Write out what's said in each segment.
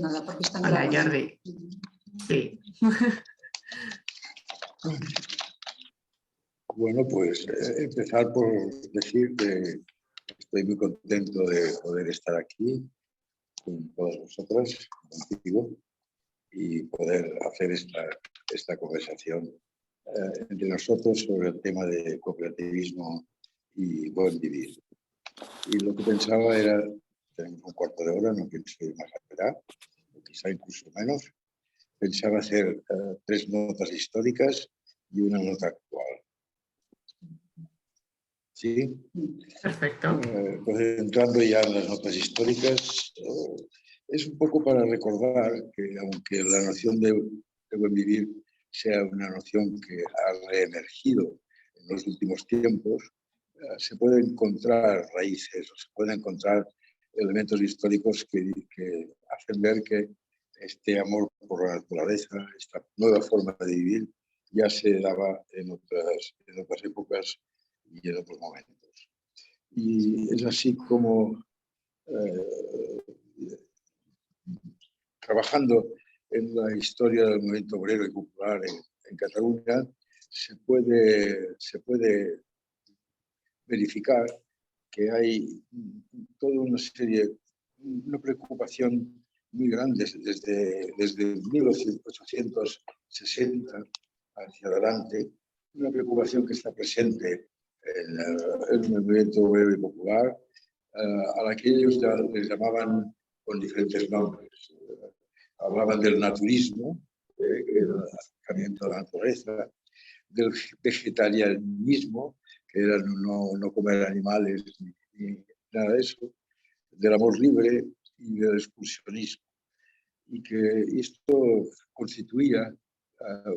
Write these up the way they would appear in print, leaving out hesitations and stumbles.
Nada, porque están Hola, grabando. Jordi. Sí. Bueno, pues empezar por decir que estoy muy contento de poder estar aquí con todas vosotras, contigo, y poder hacer esta conversación entre nosotros sobre el tema de cooperativismo y buen vivir. Y lo que pensaba era, tenemos un cuarto de hora, no pienso ir más allá, o quizá incluso menos. Pensaba hacer 3 notas históricas y una nota actual. ¿Sí? Perfecto. Pues entrando ya en las notas históricas, es un poco para recordar que aunque la noción de buen vivir sea una noción que ha reemergido en los últimos tiempos, se pueden encontrar raíces o se pueden encontrar elementos históricos que hacen ver que este amor por la naturaleza, esta nueva forma de vivir, ya se daba en otras épocas y en otros momentos. Y es así como, trabajando en la historia del movimiento obrero y popular en Cataluña, se puede verificar que hay toda una preocupación muy grande desde 1860 hacia adelante, una preocupación que está presente en el movimiento obrero y popular, a la que ellos ya les llamaban con diferentes nombres. Hablaban del naturismo, que era el acercamiento a la naturaleza, del vegetarianismo, que era no comer animales ni nada de eso, del amor libre y del excursionismo. Y que esto constituía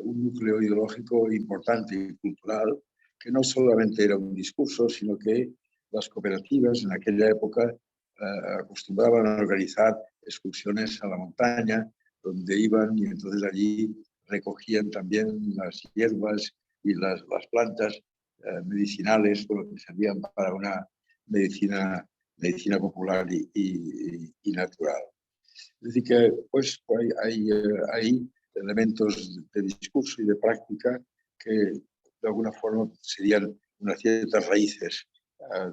un núcleo ideológico importante y cultural, que no solamente era un discurso, sino que las cooperativas en aquella época acostumbraban a organizar excursiones a la montaña, donde iban y entonces allí recogían también las hierbas y las plantas medicinales, por lo que servían para una medicina popular y natural. Es decir, que pues, hay elementos de discurso y de práctica que de alguna forma serían unas ciertas raíces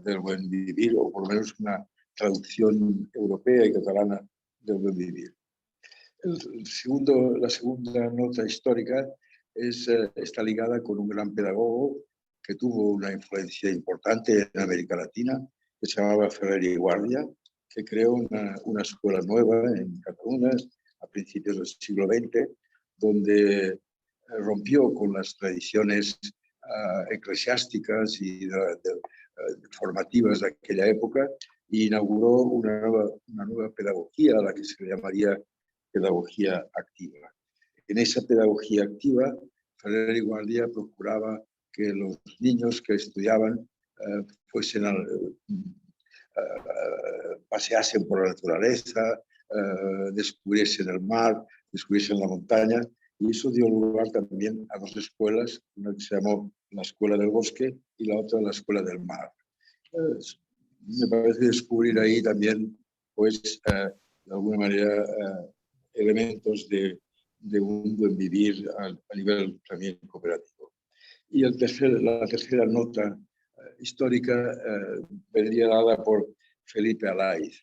del buen vivir, o por lo menos una traducción europea y catalana del buen vivir. La segunda nota histórica está ligada con un gran pedagogo que tuvo una influencia importante en América Latina, que se llamaba Ferrer y Guardia, que creó una escuela nueva en Cataluña a principios del siglo XX, donde rompió con las tradiciones eclesiásticas y formativas de aquella época e inauguró una nueva pedagogía, a la que se le llamaría pedagogía activa. En esa pedagogía activa, Ferrer y Guardia procuraba que los niños que estudiaban paseasen por la naturaleza, descubriesen el mar, descubriesen la montaña, y eso dio lugar también a 2 escuelas, una que se llamó la Escuela del Bosque y la otra la Escuela del Mar. Me parece descubrir ahí también, pues, de alguna manera, elementos de un buen vivir a nivel también cooperativo. Y la tercera nota histórica vendría dada por Felipe Alaiz,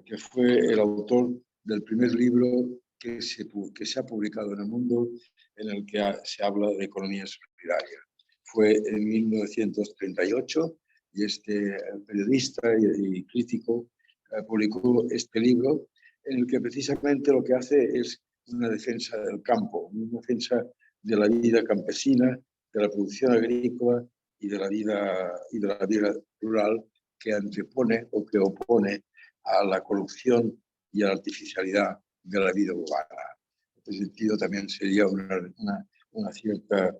que fue el autor del primer libro que se ha publicado en el mundo en el que se habla de economía solidaria. Fue en 1938 y este periodista y crítico publicó este libro, en el que precisamente lo que hace es una defensa del campo, una defensa de la vida campesina, de la producción agrícola y de la vida rural, que antepone o que opone a la corrupción y a la artificialidad de la vida urbana. En este sentido también sería una cierta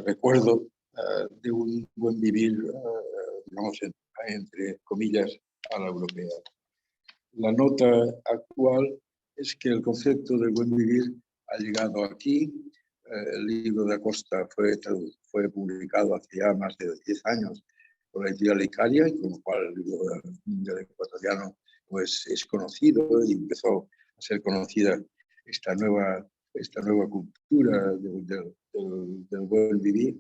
recuerdo de un buen vivir, digamos, entre comillas, a la europea. La nota actual es que el concepto del buen vivir ha llegado aquí. El libro de Acosta fue publicado hace ya más de 10 años por la editorial Icaria, con lo cual el libro del ecuatoriano pues, es conocido y empezó a ser conocida esta nueva cultura del buen vivir.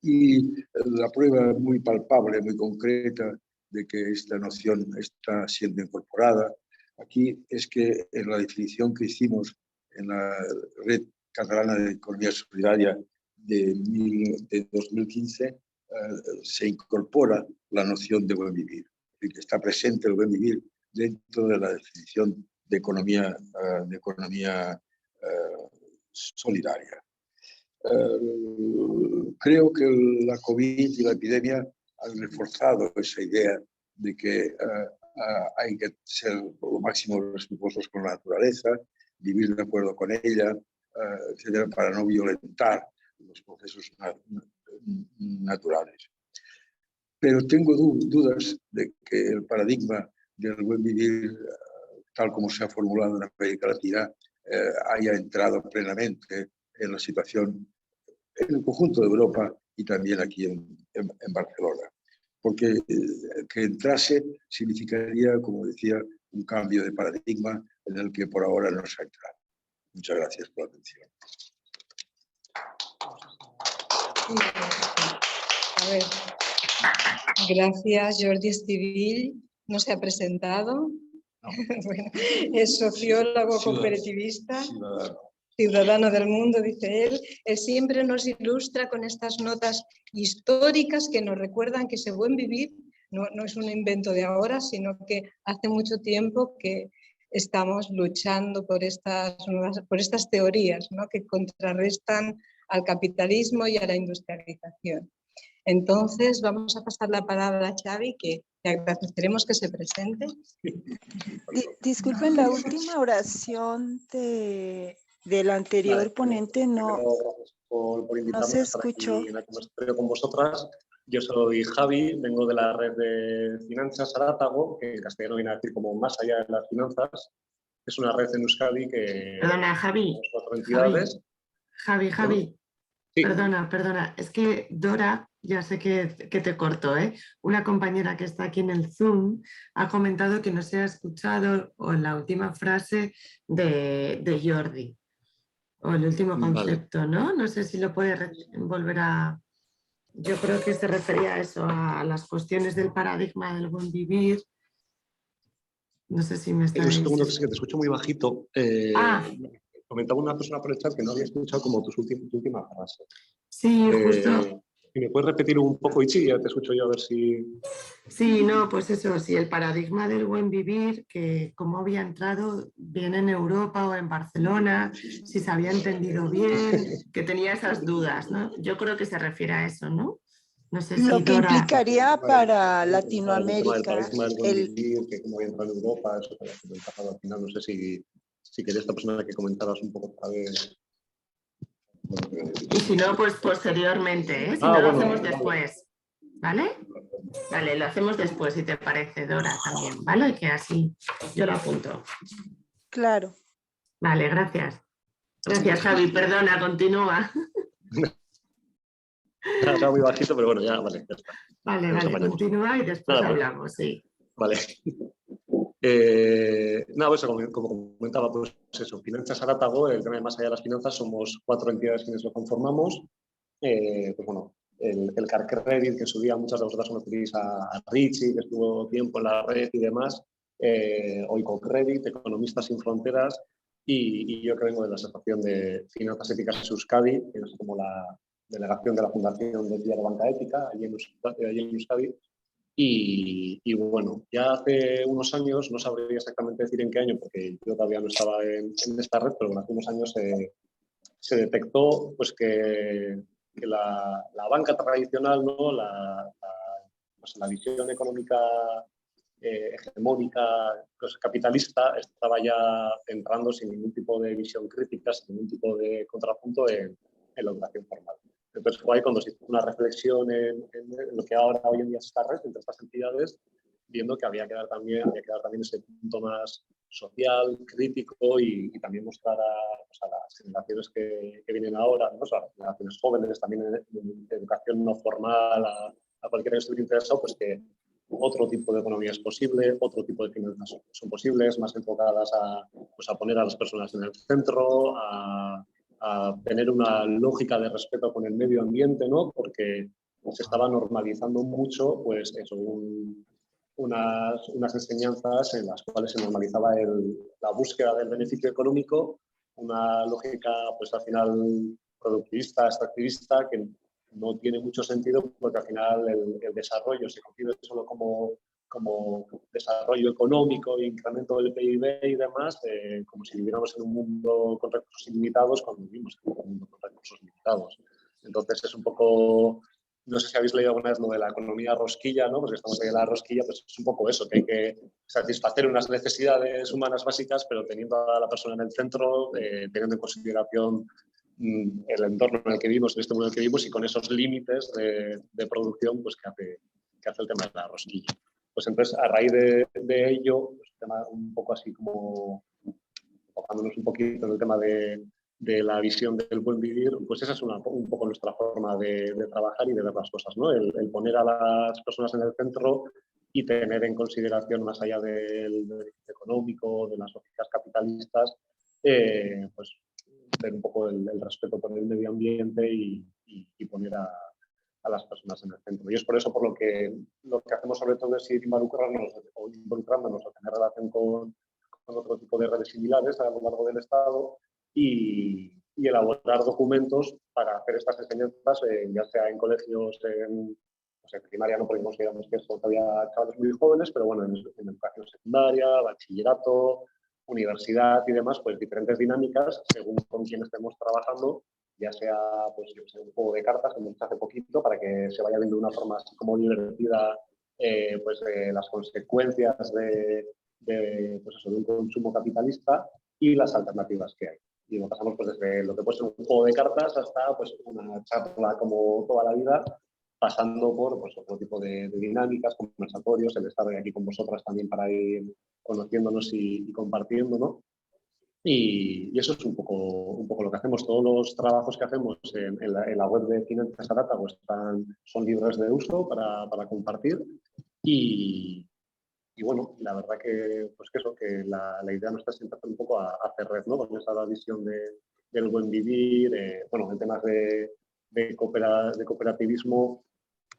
Y la prueba muy palpable, muy concreta de que esta noción está siendo incorporada aquí es que en la definición que hicimos en la Red Catalana de Economía Solidaria de 2015 se incorpora la noción de buen vivir. Está presente el buen vivir dentro de la definición de economía solidaria. Creo que la COVID y la epidemia han reforzado esa idea de que hay que ser lo máximo respetuosos con la naturaleza, vivir de acuerdo con ella, etcétera, para no violentar los procesos naturales. Pero tengo dudas de que el paradigma del buen vivir, tal como se ha formulado en América Latina, haya entrado plenamente en la situación en el conjunto de Europa y también aquí en Barcelona. Porque que entrase significaría, como decía, un cambio de paradigma en el que por ahora no se ha entrado. Muchas gracias por la atención. A ver, gracias. Jordi Estivill no se ha presentado. No. Bueno, es sociólogo cooperativista, ciudadano del mundo, dice él. Él siempre nos ilustra con estas notas históricas que nos recuerdan que ese buen vivir no es un invento de ahora, sino que hace mucho tiempo que estamos luchando por estas teorías, ¿no?, que contrarrestan al capitalismo y a la industrialización. Entonces, vamos a pasar la palabra a Xavi, que le agradeceremos que se presente. Disculpen, la última oración del anterior ponente no se escuchó. En la conversación con vosotras. Yo soy Javi, vengo de la red de finanzas Arátago, que en castellano viene a decir como más allá de las finanzas. Es una red en Euskadi que... Perdona, Javi. 4 entidades. Javi. Sí. Perdona. Es que Dora, ya sé que te corto, ¿eh? Una compañera que está aquí en el Zoom ha comentado que no se ha escuchado o la última frase de Jordi, o el último concepto, vale. ¿No? No sé si lo puede volver a... Yo creo que se refería a eso, a las cuestiones del paradigma del buen vivir. No sé si me está... Un segundo, que te escucho muy bajito. Comentaba una persona por el chat que no había escuchado como tu última frase. Sí, justo. ¿Y me puedes repetir un poco? Y sí, ya te escucho yo a ver si... Sí, no, pues eso, sí, el paradigma del buen vivir, que como había entrado bien en Europa o en Barcelona, si se había entendido bien, que tenía esas dudas, ¿no? Yo creo que se refiere a eso, ¿no? No sé si lo que Dora... implicaría para Latinoamérica... El paradigma del buen vivir, que como había entrado en Europa, eso que había comentado al final, no sé si quería esta persona que comentaras un poco otra vez... Y si no, pues posteriormente, ¿eh? Si no, lo hacemos después, ¿vale? Vale, lo hacemos después, si te parece, Dora, también, ¿vale? Que así yo lo apunto. Claro. Vale, gracias. Gracias, Javi. Perdona, continúa. Estaba muy bajito, pero bueno, ya, vale. Ya está. Vale, continúa y después hablamos, sí. Vale. Pues como comentaba, pues eso, Finanzas Arátago, el tema de más allá de las finanzas, somos 4 entidades quienes lo conformamos. Pues bueno, el CarCredit, que en su día muchas de vosotras conocéis a Richie, que estuvo tiempo en la red y demás, Oikocredit, Economistas Sin Fronteras, y yo que vengo de la Asociación de Finanzas Éticas Euskadi, que es como la delegación de la Fundación del Día de Banca Ética, allí en Euskadi. Y bueno, ya hace unos años, no sabría exactamente decir en qué año, porque yo todavía no estaba en esta red, pero hace unos años se detectó pues, que la banca tradicional, ¿no? la visión económica hegemónica, pues, capitalista, estaba ya entrando sin ningún tipo de visión crítica, sin ningún tipo de contrapunto en la educación formal. Entonces fue ahí cuando se hizo una reflexión en lo que ahora hoy en día es esta red entre estas entidades, viendo que había que dar también ese punto más social, crítico y también mostrar a las generaciones que vienen ahora, ¿no? O sea, a las generaciones jóvenes, también en educación no formal, a cualquiera que estuviera interesado, pues que otro tipo de economía es posible, otro tipo de finanzas son posibles, más enfocadas a poner a las personas en el centro, a tener una lógica de respeto con el medio ambiente, ¿no? Porque se estaba normalizando mucho, pues eso, unas enseñanzas en las cuales se normalizaba la búsqueda del beneficio económico, una lógica, pues al final, productivista, extractivista, que no tiene mucho sentido porque al final el desarrollo se concibe solo como desarrollo económico e incremento del PIB y demás, como si viviéramos en un mundo con recursos ilimitados cuando vivimos en un mundo con recursos limitados. Entonces es un poco, no sé si habéis leído alguna vez lo de la economía rosquilla, ¿no? Porque estamos ahí en la rosquilla, pues es un poco eso, que hay que satisfacer unas necesidades humanas básicas, pero teniendo a la persona en el centro, teniendo en consideración el entorno en el que vivimos, en este mundo en el que vivimos y con esos límites de producción, pues que hace el tema de la rosquilla. Pues entonces, a raíz de ello, pues, el tema un poco así como enfocándonos un poquito en el tema de la visión del buen vivir, pues esa es un poco nuestra forma de trabajar y de ver las cosas, ¿no? El poner a las personas en el centro y tener en consideración, más allá del beneficio económico, de las lógicas capitalistas, pues ver un poco el respeto por el medio ambiente y poner a las personas en el centro. Y es por eso por lo que hacemos sobre todo es ir involucrándonos o tener relación con otro tipo de redes similares a lo largo del Estado y elaborar documentos para hacer estas enseñanzas, ya sea en colegios, en primaria no, porque consideramos que son todavía chavales muy jóvenes, pero bueno, en educación secundaria, bachillerato, universidad y demás, pues diferentes dinámicas según con quién estemos trabajando, ya sea pues, un juego de cartas, como hace poquito, para que se vaya viendo de una forma así como divertida las consecuencias pues eso, de un consumo capitalista y las alternativas que hay. Y lo pasamos pues, desde lo que puede ser un juego de cartas hasta pues, una charla como toda la vida, pasando por pues, otro tipo de dinámicas, conversatorios, el estar aquí con vosotras también para ir conociéndonos y compartiendo, ¿no? Y eso es un poco lo que hacemos. Todos los trabajos que hacemos en la web de Finanzas Arata pues son libres de uso para compartir y bueno, la verdad que, pues que la idea nuestra es siempre hacer un poco a hacer red, ¿no? Con esa visión del buen vivir, bueno, en temas de cooperativismo,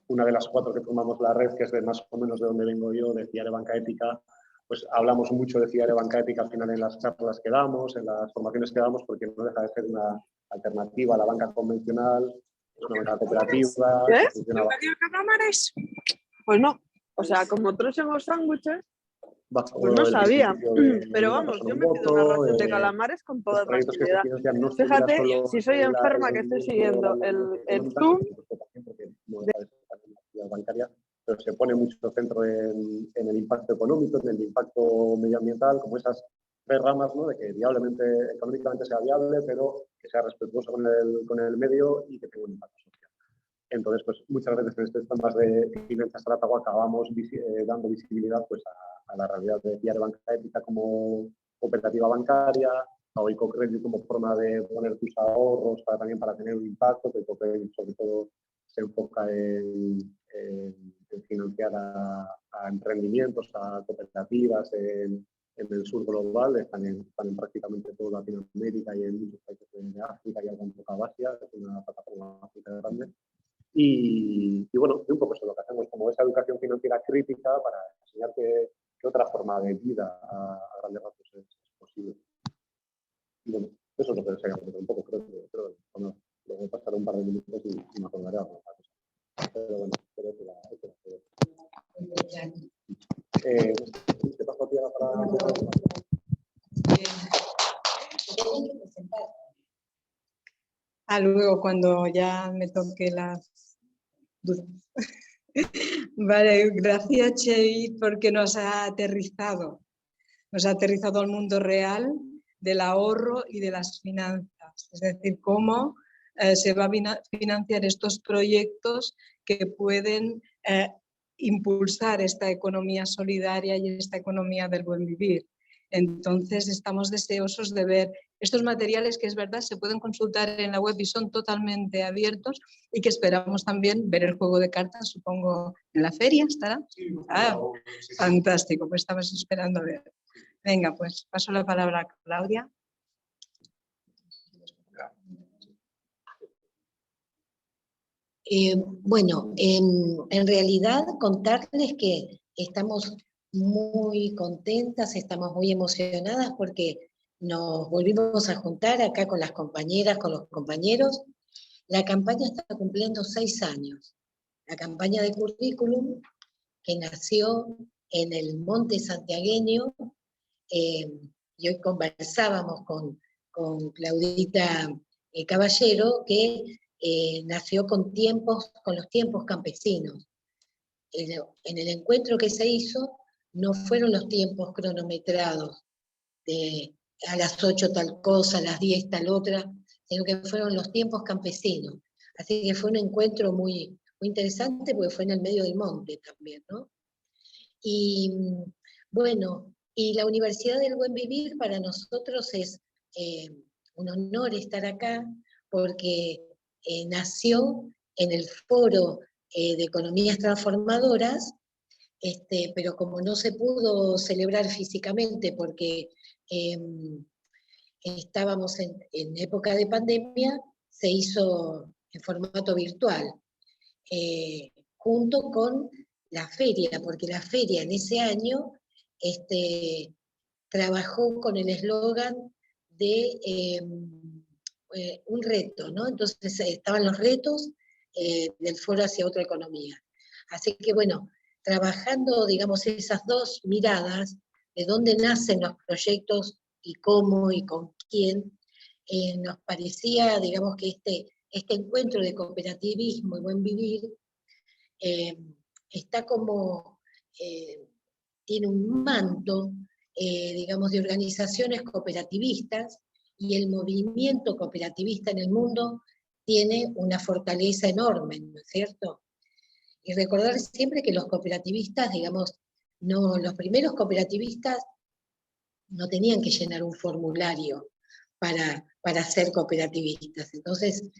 una de las 4 que formamos la red, que es de más o menos de donde vengo yo, de FIARE Banca Ética, pues hablamos mucho de FIARE Banca Ética al final en las charlas que damos, en las formaciones que damos, porque no deja de ser una alternativa a la banca convencional, es una banca cooperativa. ¿Qué? ¿Calamares? Pues no. O sea, como otros hemos sándwiches, pues no sabía. Pero vamos, yo me pido una ración de calamares con toda tranquilidad. Fíjate, si soy enferma que estoy siguiendo el Zoom. Bancaria, pero se pone mucho centro en el impacto económico, en el impacto medioambiental, como esas 3 ramas, ¿no? De que viablemente, económicamente sea viable, pero que sea respetuoso con el medio y que tenga un impacto social. Entonces, pues muchas veces en estos temas de Finanzas Arata acabamos dando visibilidad pues, a la realidad de FIARE Banca Ética como cooperativa bancaria, a Oikocredit como forma de poner tus ahorros también para tener un impacto, que Oikocredit sobre todo se enfoca en financiar a emprendimientos, a cooperativas en el sur global, están en prácticamente toda Latinoamérica y en muchos países de África y algo en poca Asia, es una plataforma África grande. Y bueno, un poco eso lo que hacemos, como esa educación financiera crítica para enseñar que otra forma de vida a grandes rasgos es posible. Y bueno, eso es lo que les hagamos un poco, creo que bueno, luego pasaré un par de minutos y me acordaré de alguna cosa. Pero bueno, creo que ¿te paso a ti ahora para...? Luego cuando ya me toque las dudas. Vale, gracias Chevy porque nos ha aterrizado al mundo real del ahorro y de las finanzas, es decir, cómo se va a financiar estos proyectos que pueden impulsar esta economía solidaria y esta economía del buen vivir. Entonces estamos deseosos de ver estos materiales que es verdad se pueden consultar en la web y son totalmente abiertos y que esperamos también ver el juego de cartas, supongo, en la feria, ¿estará? Ah, fantástico, pues estabas esperando a ver. Venga, pues paso la palabra a Claudia. Bueno, en realidad contarles que estamos muy contentas, estamos muy emocionadas porque nos volvimos a juntar acá con las compañeras, con los compañeros. La campaña está cumpliendo 6 años. La campaña de currículum que nació en el Monte Santiagueño, y hoy conversábamos con Claudita Caballero, que nació con los tiempos campesinos. En el encuentro que se hizo, no fueron los tiempos cronometrados, de a las 8 tal cosa, a las 10 tal otra, sino que fueron los tiempos campesinos. Así que fue un encuentro muy, muy interesante, porque fue en el medio del monte también, ¿no? Y bueno, y la Universidad del Buen Vivir para nosotros es un honor estar acá, porque nació en el Foro de Economías Transformadoras, pero como no se pudo celebrar físicamente porque estábamos en época de pandemia, se hizo en formato virtual, junto con la feria, porque la feria en ese año trabajó con el eslogan de un reto, ¿no? Entonces estaban los retos del Foro hacia otra economía. Así que bueno, trabajando, digamos, esas dos miradas, de dónde nacen los proyectos y cómo y con quién, nos parecía, digamos, que este encuentro de cooperativismo y buen vivir está como, tiene un manto, digamos, de organizaciones cooperativistas, y el movimiento cooperativista en el mundo tiene una fortaleza enorme, ¿no es cierto? Y recordar siempre que los cooperativistas, digamos, los primeros cooperativistas no tenían que llenar un formulario para ser cooperativistas. Entonces,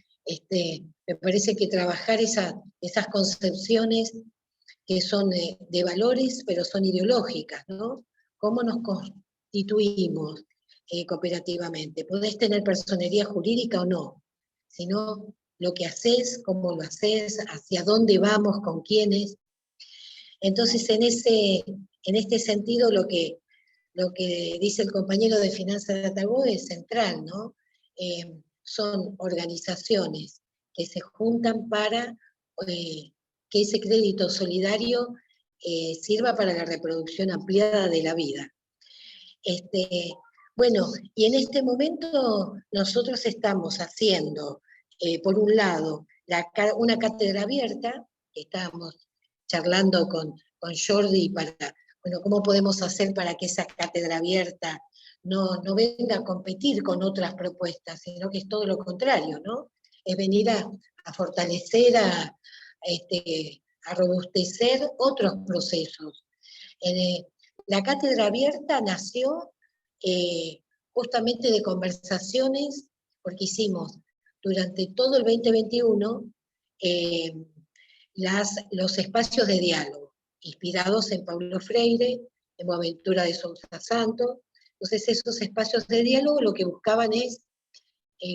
me parece que trabajar esas concepciones que son de valores, pero son ideológicas, ¿no? ¿Cómo nos constituimos cooperativamente? Podés tener personería jurídica o no, sino lo que haces, cómo lo haces, hacia dónde vamos, con quiénes. Entonces, en este sentido, lo que dice el compañero de Finanzas de Atagó es central, ¿no? Son organizaciones que se juntan para que ese crédito solidario sirva para la reproducción ampliada de la vida. Bueno, y en este momento nosotros estamos haciendo, por un lado, una cátedra abierta, que estábamos charlando con Jordi para, bueno, cómo podemos hacer para que esa cátedra abierta no venga a competir con otras propuestas, sino que es todo lo contrario, ¿no? Es venir a fortalecer, a robustecer otros procesos. La cátedra abierta nació justamente de conversaciones, porque hicimos durante todo el 2021 los espacios de diálogo, inspirados en Paulo Freire, en Boaventura de Sousa Santos. Entonces esos espacios de diálogo lo que buscaban es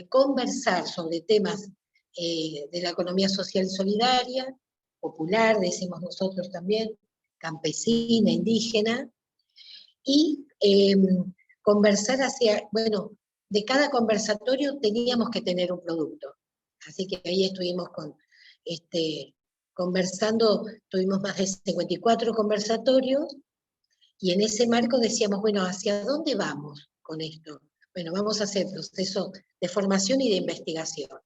conversar sobre temas de la economía social y solidaria, popular, decimos nosotros también, campesina, indígena, y conversar bueno, de cada conversatorio teníamos que tener un producto. Así que ahí estuvimos conversando, tuvimos más de 54 conversatorios, y en ese marco decíamos, bueno, ¿hacia dónde vamos con esto? Bueno, vamos a hacer procesos de formación y de investigación.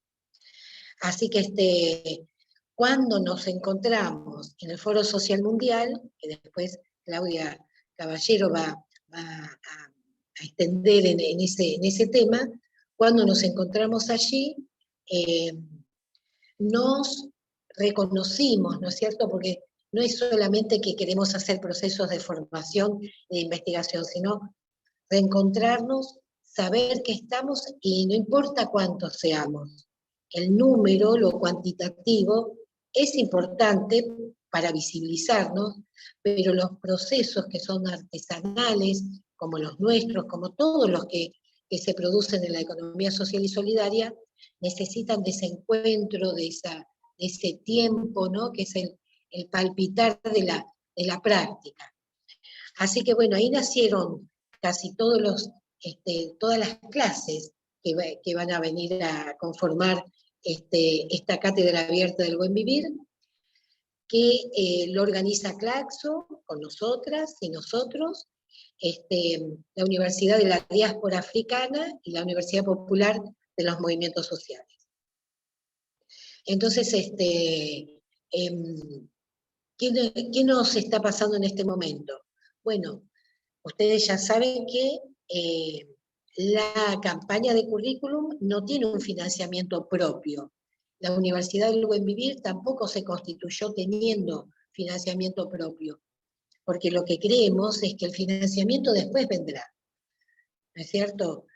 Así que cuando nos encontramos en el Foro Social Mundial, que después Claudia Caballero va a extender en ese tema, cuando nos encontramos allí, nos reconocimos, ¿no es cierto? Porque no es solamente que queremos hacer procesos de formación e de investigación, sino reencontrarnos, saber que estamos y no importa cuántos seamos. El número, lo cuantitativo, es importante para visibilizarnos, pero los procesos que son artesanales, como los nuestros, como todos los que se producen en la economía social y solidaria, necesitan de ese encuentro, de ese tiempo, ¿no? Que es el palpitar de la práctica. Así que bueno, ahí nacieron casi todas las clases que van a venir a conformar esta cátedra abierta del buen vivir, que lo organiza Claxo con nosotras y nosotros, la Universidad de la Diáspora Africana y la Universidad Popular de los Movimientos Sociales. Entonces, ¿qué nos está pasando en este momento? Bueno, ustedes ya saben que la campaña de currículum no tiene un financiamiento propio. La Universidad del Buen Vivir tampoco se constituyó teniendo financiamiento propio, porque lo que creemos es que el financiamiento después vendrá, ¿no es cierto?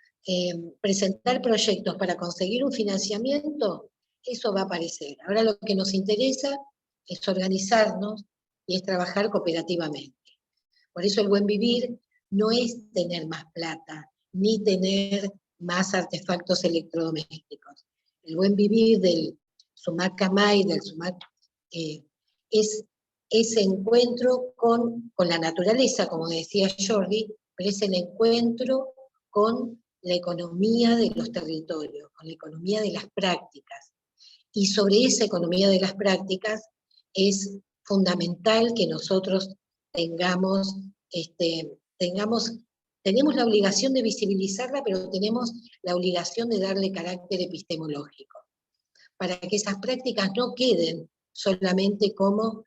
Presentar proyectos para conseguir un financiamiento, eso va a aparecer. Ahora lo que nos interesa es organizarnos y es trabajar cooperativamente. Por eso el buen vivir no es tener más plata, ni tener más artefactos electrodomésticos. El buen vivir del Sumac Camay, del Sumac, es ese encuentro con la naturaleza, como decía Jordi, pero es el encuentro con la economía de los territorios, con la economía de las prácticas. Y sobre esa economía de las prácticas es fundamental que nosotros tenemos la obligación de visibilizarla, pero tenemos la obligación de darle carácter epistemológico, para que esas prácticas no queden solamente como,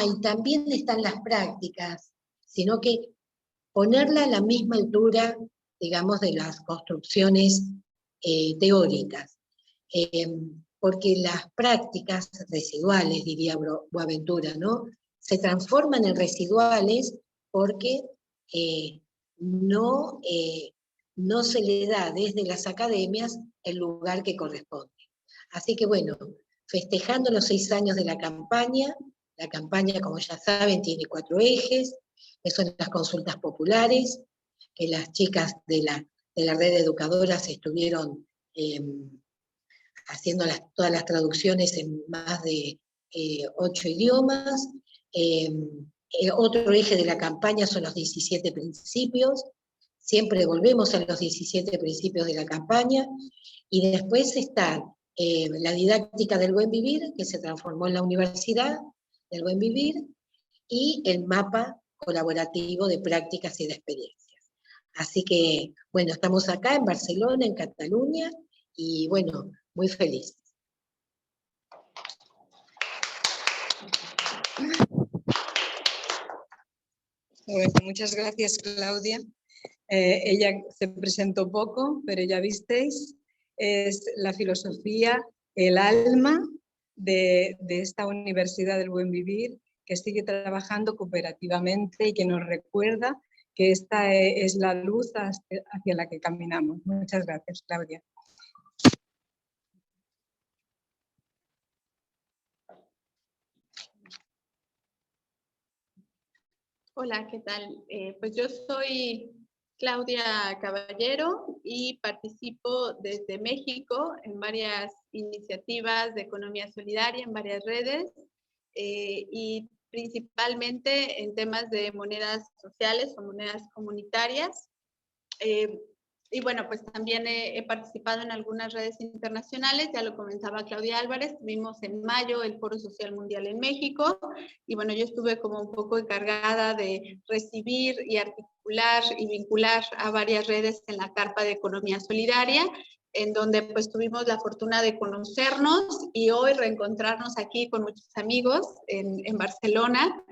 y también están las prácticas, sino que ponerla a la misma altura, digamos, de las construcciones teóricas. Porque las prácticas residuales, diría Boaventura, ¿no? Se transforman en residuales porque no se le da desde las academias el lugar que corresponde. Así que bueno, festejando los 6 años de la campaña, como ya saben, tiene 4 ejes, que son las consultas populares, que las chicas de la red de educadoras estuvieron haciendo todas las traducciones en más de 8 idiomas. Otro eje de la campaña son los 17 principios, siempre volvemos a los 17 principios de la campaña, y después está la didáctica del buen vivir, que se transformó en la Universidad del Buen Vivir, y el mapa colaborativo de prácticas y de experiencias. Así que, bueno, estamos acá en Barcelona, en Cataluña, y bueno, muy feliz. Bueno, muchas gracias, Claudia. Ella se presentó poco, pero ya visteis, es la filosofía, el alma de esta Universidad del Buen Vivir, que sigue trabajando cooperativamente y que nos recuerda que esta es la luz hacia la que caminamos. Muchas gracias, Claudia. Hola, ¿qué tal? Pues yo soy Claudia Caballero y participo desde México en varias iniciativas de economía solidaria, en varias redes, y principalmente en temas de monedas sociales o monedas comunitarias. Y bueno, pues también he participado en algunas redes internacionales, ya lo comentaba Claudia Álvarez, tuvimos en mayo el Foro Social Mundial en México, y bueno, yo estuve como un poco encargada de recibir y articular y vincular a varias redes en la carpa de economía solidaria, en donde pues tuvimos la fortuna de conocernos y hoy reencontrarnos aquí con muchos amigos en Barcelona.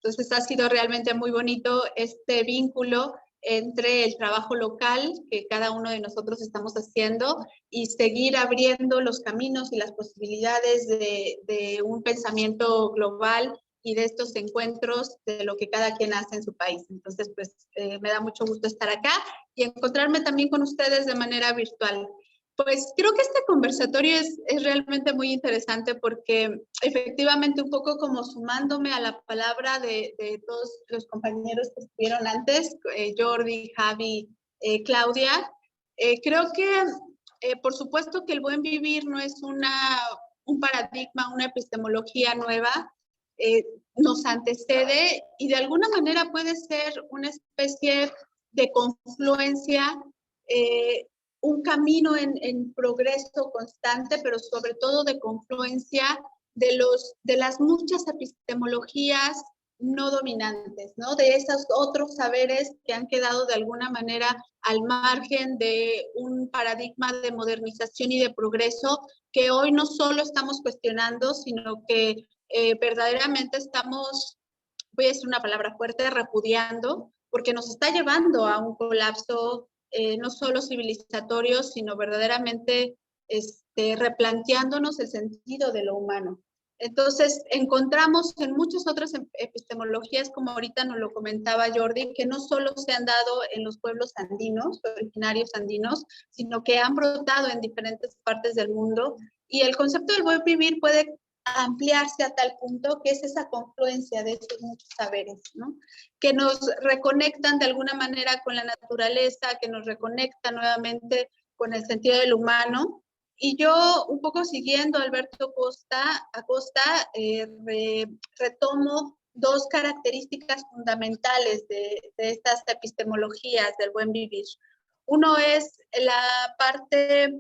Entonces ha sido realmente muy bonito este vínculo entre el trabajo local que cada uno de nosotros estamos haciendo y seguir abriendo los caminos y las posibilidades de un pensamiento global y de estos encuentros de lo que cada quien hace en su país. Entonces, pues me da mucho gusto estar acá y encontrarme también con ustedes de manera virtual. Pues creo que este conversatorio es realmente muy interesante porque efectivamente un poco como sumándome a la palabra de todos los compañeros que estuvieron antes, Jordi, Javi, Claudia, creo que por supuesto que el buen vivir no es un paradigma, una epistemología nueva, nos antecede y de alguna manera puede ser una especie de confluencia, un camino en progreso constante, pero sobre todo de confluencia de las muchas epistemologías no dominantes, ¿no? De esos otros saberes que han quedado de alguna manera al margen de un paradigma de modernización y de progreso que hoy no solo estamos cuestionando, sino que verdaderamente estamos, voy a decir una palabra fuerte, repudiando, porque nos está llevando a un colapso no solo civilizatorio, sino verdaderamente replanteándonos el sentido de lo humano. Entonces, encontramos en muchas otras epistemologías, como ahorita nos lo comentaba Jordi, que no solo se han dado en los pueblos andinos, originarios andinos, sino que han brotado en diferentes partes del mundo. Y el concepto del buen vivir puede ampliarse a tal punto que es esa confluencia de estos muchos saberes, ¿no? Que nos reconectan de alguna manera con la naturaleza, que nos reconectan nuevamente con el sentido del humano. Y yo, un poco siguiendo a Alberto Acosta, retomo dos características fundamentales de estas epistemologías del buen vivir. Uno es la parte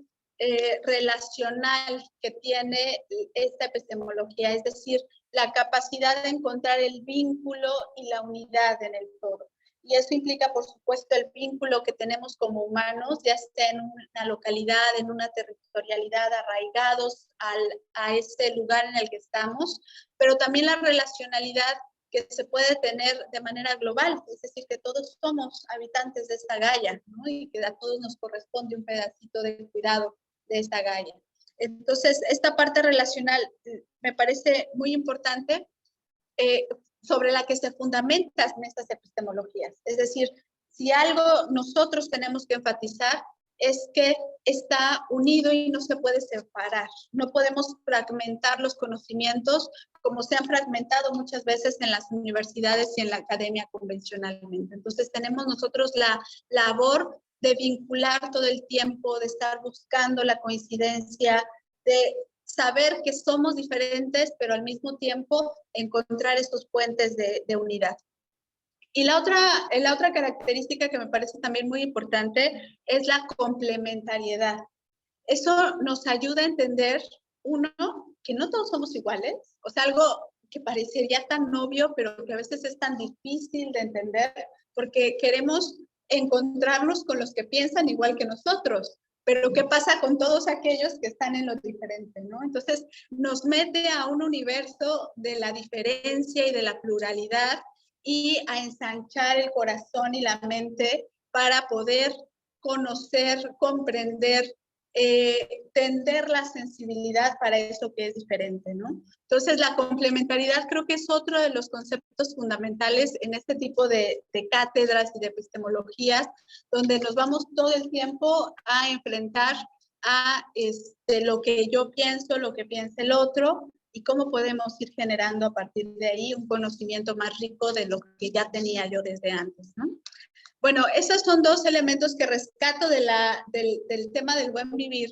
relacional que tiene esta epistemología, es decir, la capacidad de encontrar el vínculo y la unidad en el todo. Y eso implica, por supuesto, el vínculo que tenemos como humanos, ya sea en una localidad, en una territorialidad, arraigados a ese lugar en el que estamos, pero también la relacionalidad que se puede tener de manera global, es decir, que todos somos habitantes de esta Gaia, ¿no? Y que a todos nos corresponde un pedacito de cuidado de esta Gaia. Entonces, esta parte relacional me parece muy importante, sobre la que se fundamentan estas epistemologías. Es decir, si algo nosotros tenemos que enfatizar es que está unido y no se puede separar. No podemos fragmentar los conocimientos como se han fragmentado muchas veces en las universidades y en la academia convencionalmente. Entonces tenemos nosotros la labor de vincular todo el tiempo, de estar buscando la coincidencia, de saber que somos diferentes, pero al mismo tiempo encontrar estos puentes de unidad. Y la otra característica que me parece también muy importante es la complementariedad. Eso nos ayuda a entender, uno, que no todos somos iguales, o sea, algo que parecería tan obvio, pero que a veces es tan difícil de entender, porque queremos encontrarnos con los que piensan igual que nosotros. Pero ¿qué pasa con todos aquellos que están en lo diferente, ¿no? Entonces nos mete a un universo de la diferencia y de la pluralidad y a ensanchar el corazón y la mente para poder conocer, comprender, tender la sensibilidad para eso que es diferente, ¿no? Entonces la complementariedad creo que es otro de los conceptos fundamentales en este tipo de cátedras y de epistemologías, donde nos vamos todo el tiempo a enfrentar a lo que yo pienso, lo que piensa el otro, y cómo podemos ir generando a partir de ahí un conocimiento más rico de lo que ya tenía yo desde antes, ¿no? Bueno, esos son dos elementos que rescato del tema del buen vivir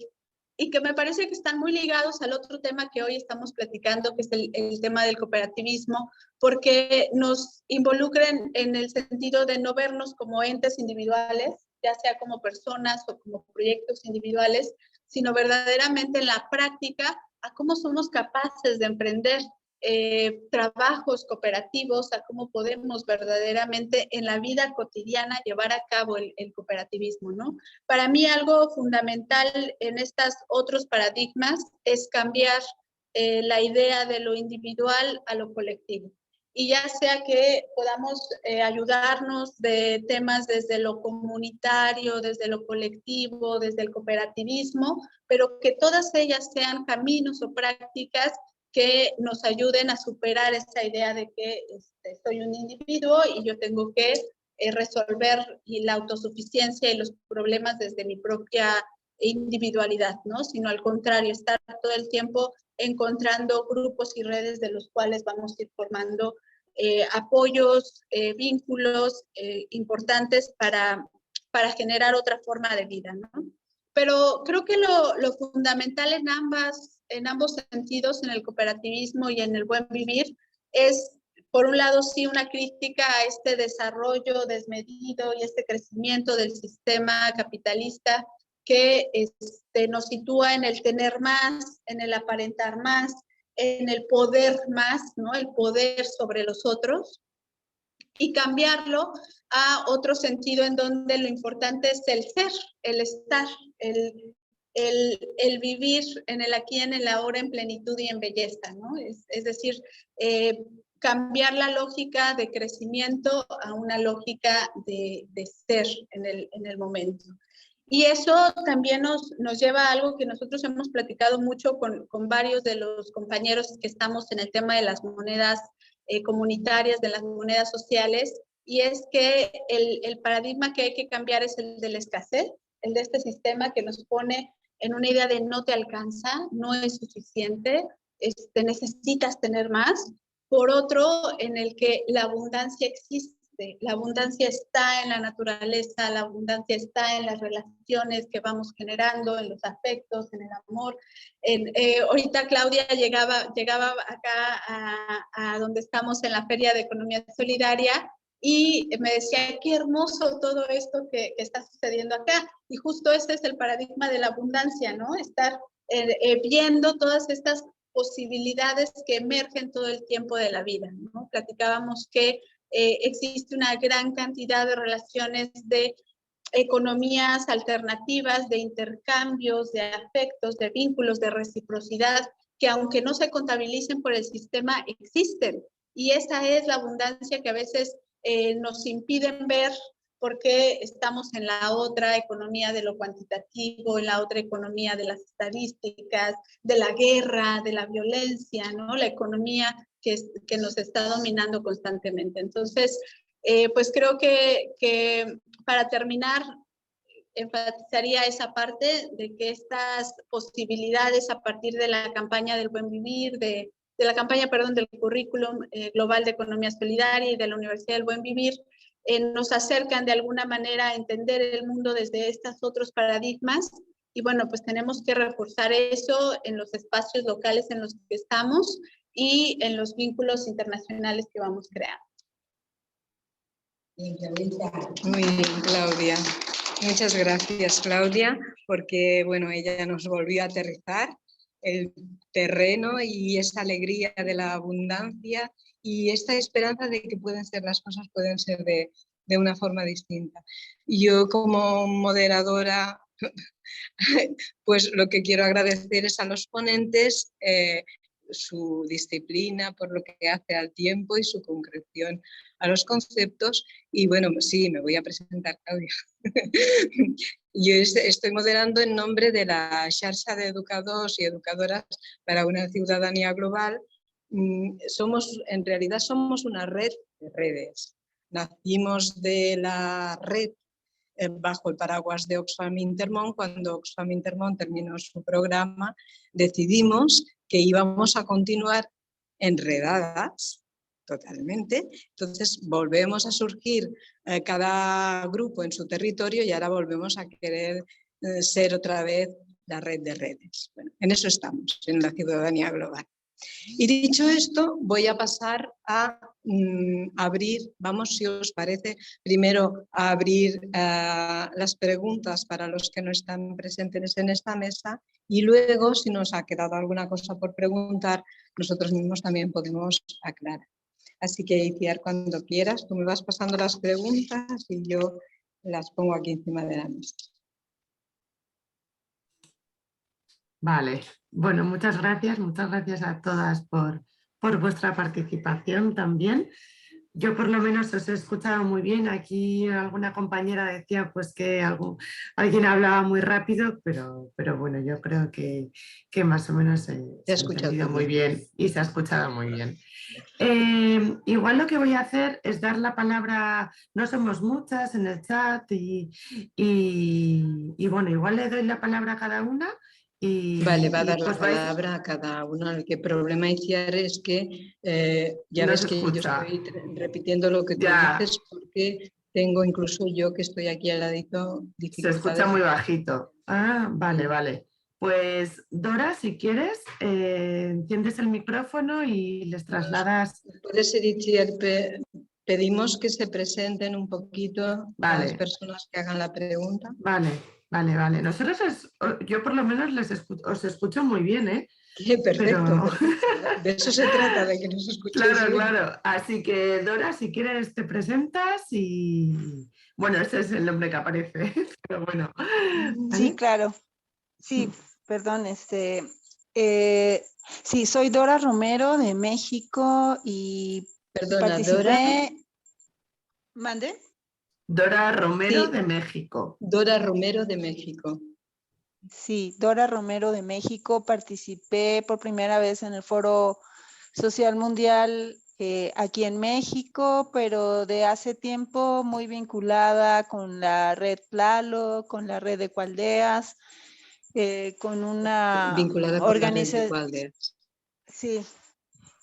y que me parece que están muy ligados al otro tema que hoy estamos platicando, que es el tema del cooperativismo, porque nos involucran en el sentido de no vernos como entes individuales, ya sea como personas o como proyectos individuales, sino verdaderamente en la práctica a cómo somos capaces de emprender trabajos cooperativos, a cómo podemos verdaderamente en la vida cotidiana llevar a cabo el cooperativismo, ¿no? Para mí algo fundamental en estos otros paradigmas es cambiar la idea de lo individual a lo colectivo. Y ya sea que podamos ayudarnos de temas desde lo comunitario, desde lo colectivo, desde el cooperativismo, pero que todas ellas sean caminos o prácticas que nos ayuden a superar esa idea de que soy un individuo y yo tengo que resolver la autosuficiencia y los problemas desde mi propia individualidad, ¿no? Sino al contrario, estar todo el tiempo encontrando grupos y redes de los cuales vamos a ir formando apoyos, vínculos importantes para generar otra forma de vida, ¿no? Pero creo que lo fundamental en ambos sentidos, en el cooperativismo y en el buen vivir, es, por un lado, sí, una crítica a este desarrollo desmedido y este crecimiento del sistema capitalista que nos sitúa en el tener más, en el aparentar más, en el poder más, ¿no? El poder sobre los otros, y cambiarlo a otro sentido en donde lo importante es el ser, el estar, el vivir en el aquí, en el ahora, en plenitud y en belleza, ¿no? Es decir, cambiar la lógica de crecimiento a una lógica de ser en el momento. Y eso también nos lleva a algo que nosotros hemos platicado mucho con varios de los compañeros que estamos en el tema de las monedas comunitarias, de las monedas sociales, y es que el paradigma que hay que cambiar es el de la escasez, el de este sistema que nos pone en una idea de no te alcanza, no es suficiente, necesitas tener más. Por otro, en el que la abundancia existe. La abundancia está en la naturaleza, la abundancia está en las relaciones que vamos generando, en los afectos, en el amor. Ahorita Claudia llegaba acá a donde estamos en la Feria de Economía Solidaria y me decía, qué hermoso todo esto que está sucediendo acá. Y justo este es el paradigma de la abundancia, ¿no? Estar viendo todas estas posibilidades que emergen todo el tiempo de la vida, ¿no? Platicábamos que existe una gran cantidad de relaciones de economías alternativas, de intercambios, de afectos, de vínculos, de reciprocidad, que aunque no se contabilicen por el sistema, existen. Y esa es la abundancia que a veces nos impiden ver porque estamos en la otra economía de lo cuantitativo, en la otra economía de las estadísticas, de la guerra, de la violencia, ¿no? La economía que nos está dominando constantemente. Entonces, pues creo que para terminar, enfatizaría esa parte de que estas posibilidades a partir de la campaña del buen vivir, de la campaña, perdón, del currículum global de economía solidaria y de la Universidad del Buen Vivir, nos acercan de alguna manera a entender el mundo desde estos otros paradigmas. Y bueno, pues tenemos que reforzar eso en los espacios locales en los que estamos y en los vínculos internacionales que vamos creando. Muy bien, Claudia. Muchas gracias, Claudia, porque bueno, ella nos volvió a aterrizar el terreno y esa alegría de la abundancia y esta esperanza de que las cosas pueden ser de una forma distinta. Yo como moderadora, pues lo que quiero agradecer es a los ponentes su disciplina por lo que hace al tiempo y su concreción a los conceptos. Y bueno, sí, me voy a presentar, Claudia. Yo estoy moderando en nombre de la Xarxa de Educadors y Educadoras para una Ciudadanía Global. En realidad somos una red de redes. Nacimos de la red bajo el paraguas de Oxfam Intermón. Cuando Oxfam Intermón terminó su programa, decidimos que íbamos a continuar enredadas totalmente. Entonces volvemos a surgir cada grupo en su territorio y ahora volvemos a querer ser otra vez la red de redes. Bueno, en eso estamos, en la ciudadanía global. Y dicho esto, voy a pasar a abrir, vamos, si os parece, primero a abrir las preguntas para los que no están presentes en esta mesa y luego, si nos ha quedado alguna cosa por preguntar, nosotros mismos también podemos aclarar. Así que, Iciar, cuando quieras, tú me vas pasando las preguntas y yo las pongo aquí encima de la mesa. Vale, bueno, muchas gracias a todas por vuestra participación también. Yo por lo menos os he escuchado muy bien. Aquí alguna compañera decía pues que alguien hablaba muy rápido, pero bueno, yo creo que más o menos se ha entendido muy bien y se ha escuchado muy bien. Igual lo que voy a hacer es dar la palabra, no somos muchas en el chat y bueno, igual le doy la palabra a cada una. Vale, va a dar pues la palabra a cada uno. El que problema inicial es que ya no ves se que yo escucha. estoy repitiendo lo que tú Ya. dices porque tengo incluso yo que estoy aquí al ladito Se escucha dificultades. muy bajito. Ah, vale, vale. Pues Dora, si quieres, enciendes el micrófono y les trasladas. Puedes iniciar, pedimos que se presenten un poquito las Vale, personas que hagan la pregunta. vale. Nosotros, yo por lo menos os escucho muy bien, ¿eh? Perfecto, Pero... perfecto. De eso se trata, de que nos escuchéis bien. Claro. Así que Dora, si quieres te presentas y... Bueno, ese es el nombre que aparece, pero bueno. ¿Vale? Sí, claro. Sí, perdón, sí, soy Dora Romero de México y Perdona, participé... Dora. ¿Mande? Dora Romero Sí, de México. Dora Romero de México. Sí, Dora Romero de México. Participé por primera vez en el Foro Social Mundial aquí en México, pero de hace tiempo muy vinculada con la red Tlaloc, con la red de Ecoaldeas, con una Vinculada con la red de Ecoaldeas. Sí,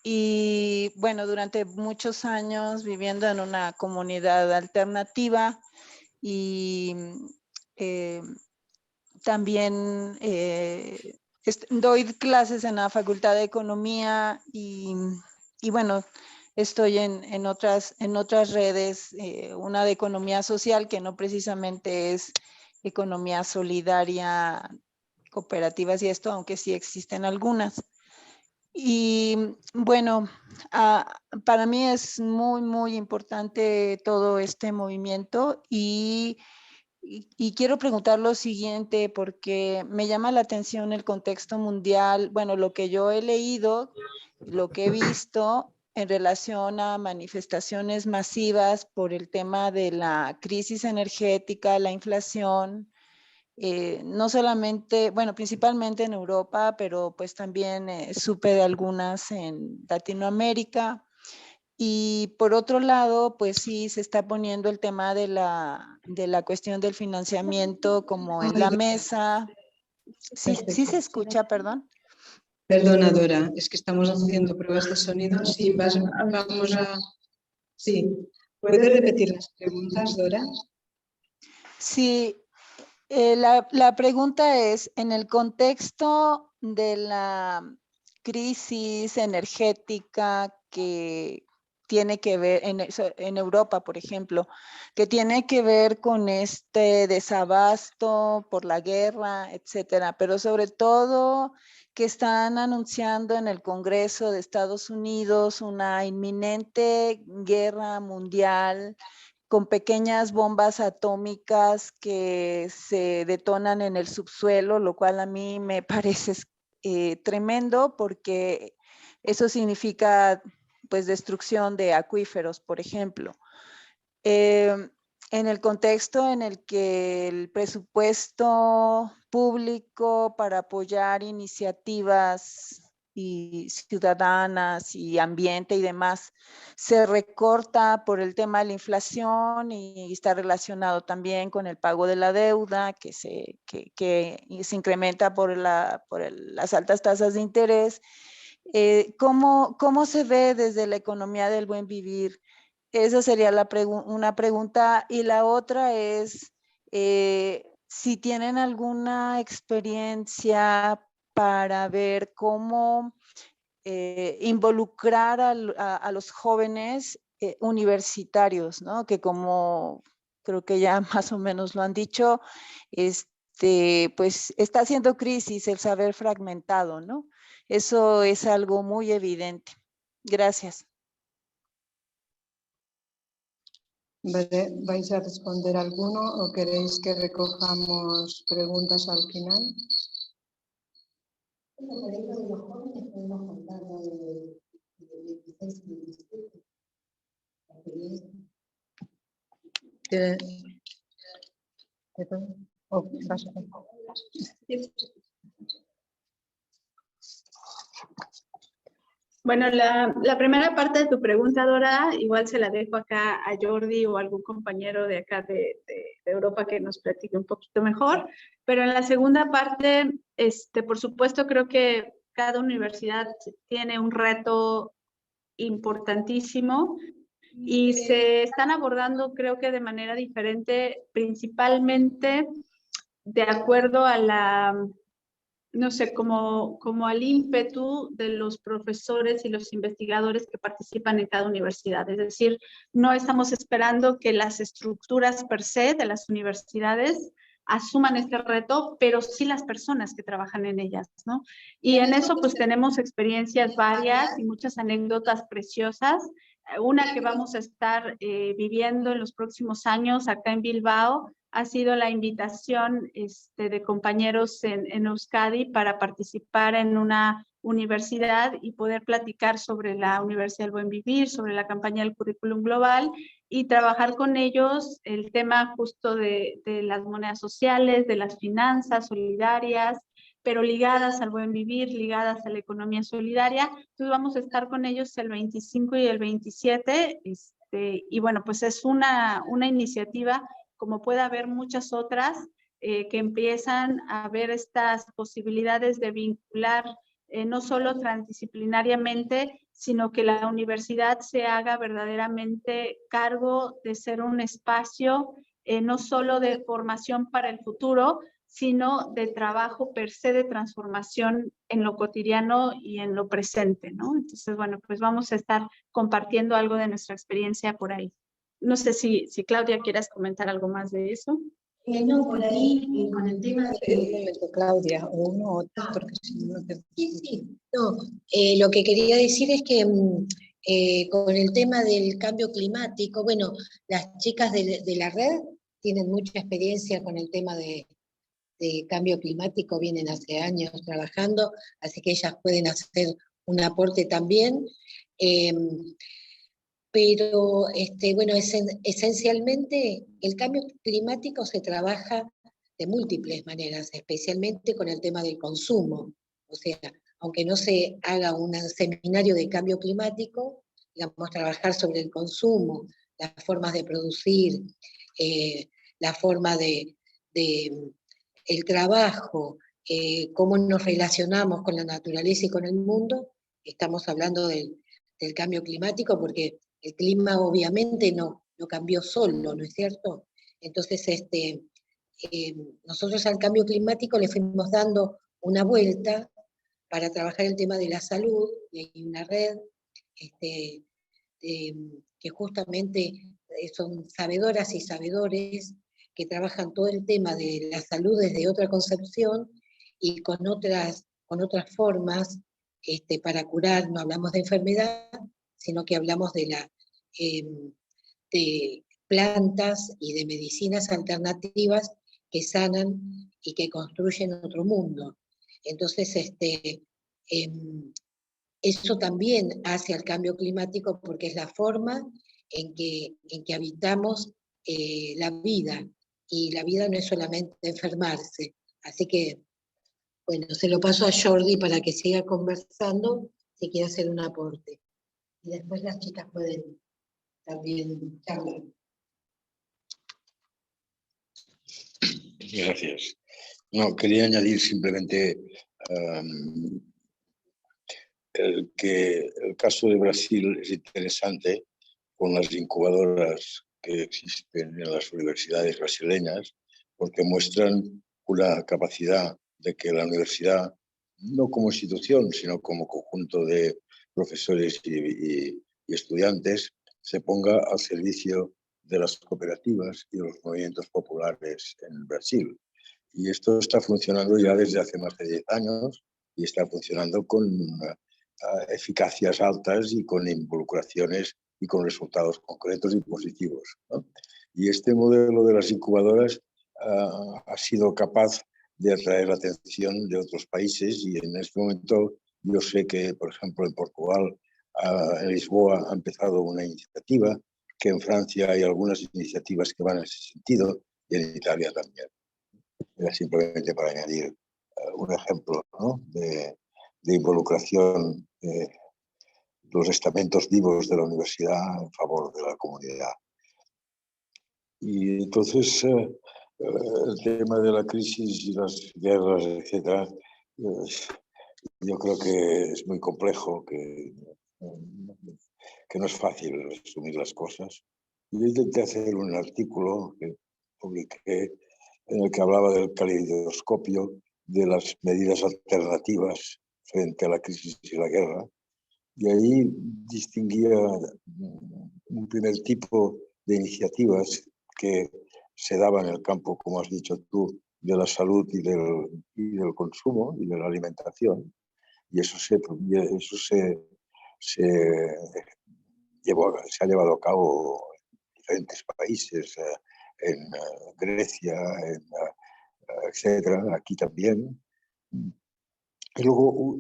y bueno, durante muchos años viviendo en una comunidad alternativa y también doy clases en la Facultad de Economía y bueno, estoy en otras redes, una de economía social que no precisamente es economía solidaria, cooperativas y esto, aunque sí existen algunas. Y bueno, para mí es muy importante todo este movimiento y quiero preguntar lo siguiente porque me llama la atención el contexto mundial, bueno, lo que yo he leído, lo que he visto en relación a manifestaciones masivas por el tema de la crisis energética, la inflación, no solamente, bueno, principalmente en Europa, pero pues también supe de algunas en Latinoamérica. Y por otro lado, pues sí, se está poniendo el tema de la cuestión del financiamiento como en la mesa. Sí, sí se escucha, perdón. Perdona, Dora, es que estamos haciendo pruebas de sonido. Sí, vamos a... Sí, ¿puedes repetir las preguntas, Dora? Sí, la pregunta es, en el contexto de la crisis energética que tiene que ver en Europa, por ejemplo, que tiene que ver con este desabasto por la guerra, etcétera, pero sobre todo que están anunciando en el Congreso de Estados Unidos una inminente guerra mundial con pequeñas bombas atómicas que se detonan en el subsuelo, lo cual a mí me parece tremendo porque eso significa pues destrucción de acuíferos, por ejemplo. En el contexto en el que el presupuesto público para apoyar iniciativas y ciudadanas y ambiente y demás se recorta por el tema de la inflación y está relacionado también con el pago de la deuda que se incrementa por las altas tasas de interés. ¿Cómo se ve desde la economía del buen vivir? Esa sería una pregunta. Y la otra es si tienen alguna experiencia para ver cómo involucrar a los jóvenes universitarios, ¿no? Que como creo que ya más o menos lo han dicho, pues está haciendo crisis el saber fragmentado, ¿no? Eso es algo muy evidente. Gracias. ¿Vais a responder alguno o queréis que recojamos preguntas al final? Bueno, la primera parte de tu pregunta, Dora, igual se la dejo acá a Jordi o algún compañero de acá de Europa que nos platique un poquito mejor. Pero en la segunda parte, por supuesto, creo que cada universidad tiene un reto importantísimo y se están abordando, creo que de manera diferente, principalmente de acuerdo a la, no sé, como al ímpetu de los profesores y los investigadores que participan en cada universidad. Es decir, no estamos esperando que las estructuras per se de las universidades asuman este reto, pero sí las personas que trabajan en ellas, ¿no? Y en eso pues tenemos experiencias varias y muchas anécdotas preciosas. Una que vamos a estar viviendo en los próximos años acá en Bilbao ha sido la invitación de compañeros en Euskadi para participar en una universidad y poder platicar sobre la Universidad del Buen Vivir, sobre la campaña del Currículum Global y trabajar con ellos el tema justo de las monedas sociales, de las finanzas solidarias, pero ligadas al buen vivir, ligadas a la economía solidaria. Entonces vamos a estar con ellos el 25 y el 27, y bueno, pues es una iniciativa, como puede haber muchas otras, que empiezan a ver estas posibilidades de vincular no solo transdisciplinariamente, sino que la universidad se haga verdaderamente cargo de ser un espacio no solo de formación para el futuro, sino de trabajo per se, de transformación en lo cotidiano y en lo presente, ¿no? Entonces, bueno, pues vamos a estar compartiendo algo de nuestra experiencia por ahí. No sé si Claudia quieras comentar algo más de eso. No, por ahí, con el tema de... Claudia, o uno o otro, porque si no te... Sí. No, lo que quería decir es que con el tema del cambio climático, bueno, las chicas de la red tienen mucha experiencia con el tema de cambio climático, vienen hace años trabajando, así que ellas pueden hacer un aporte también. Pero bueno, esencialmente el cambio climático se trabaja de múltiples maneras, especialmente con el tema del consumo. O sea, aunque no se haga un seminario de cambio climático, digamos, trabajar sobre el consumo, las formas de producir, la forma de el trabajo, cómo nos relacionamos con la naturaleza y con el mundo. Estamos hablando del cambio climático porque el clima obviamente no cambió solo, ¿no es cierto? Entonces, nosotros al cambio climático le fuimos dando una vuelta para trabajar el tema de la salud, y hay una red que justamente son sabedoras y sabedores que trabajan todo el tema de la salud desde otra concepción y con otras formas para curar. No hablamos de enfermedad, sino que hablamos de plantas y de medicinas alternativas que sanan y que construyen otro mundo. Entonces, eso también hace al cambio climático porque es la forma en que habitamos la vida, y la vida no es solamente enfermarse. Así que, bueno, se lo paso a Jordi para que siga conversando si quiere hacer un aporte. Y después las chicas pueden también charlar. Gracias. No, quería añadir simplemente que el caso de Brasil es interesante con las incubadoras que existen en las universidades brasileñas, porque muestran una capacidad de que la universidad, no como institución, sino como conjunto de profesores y estudiantes, se ponga al servicio de las cooperativas y de los movimientos populares en Brasil. Y esto está funcionando ya desde hace más de 10 años y está funcionando con eficacias altas y con involucraciones y con resultados concretos y positivos, ¿no? Y este modelo de las incubadoras ha sido capaz de atraer la atención de otros países, y en este momento yo sé que, por ejemplo, en Portugal, en Lisboa, ha empezado una iniciativa que en Francia hay algunas iniciativas que van en ese sentido y en Italia también. Era simplemente para añadir un ejemplo, ¿no?, de involucración de los estamentos vivos de la universidad en favor de la comunidad. Y entonces el tema de la crisis y las guerras, etcétera, yo creo que es muy complejo, que no es fácil resumir las cosas. Yo intenté hacer un artículo que publiqué en el que hablaba del caleidoscopio de las medidas alternativas frente a la crisis y la guerra, y ahí distinguía un primer tipo de iniciativas que se daban en el campo, como has dicho tú, de la salud y del consumo y de la alimentación, y eso se ha llevado a cabo en diferentes países, en Grecia, etcétera, aquí también. Y luego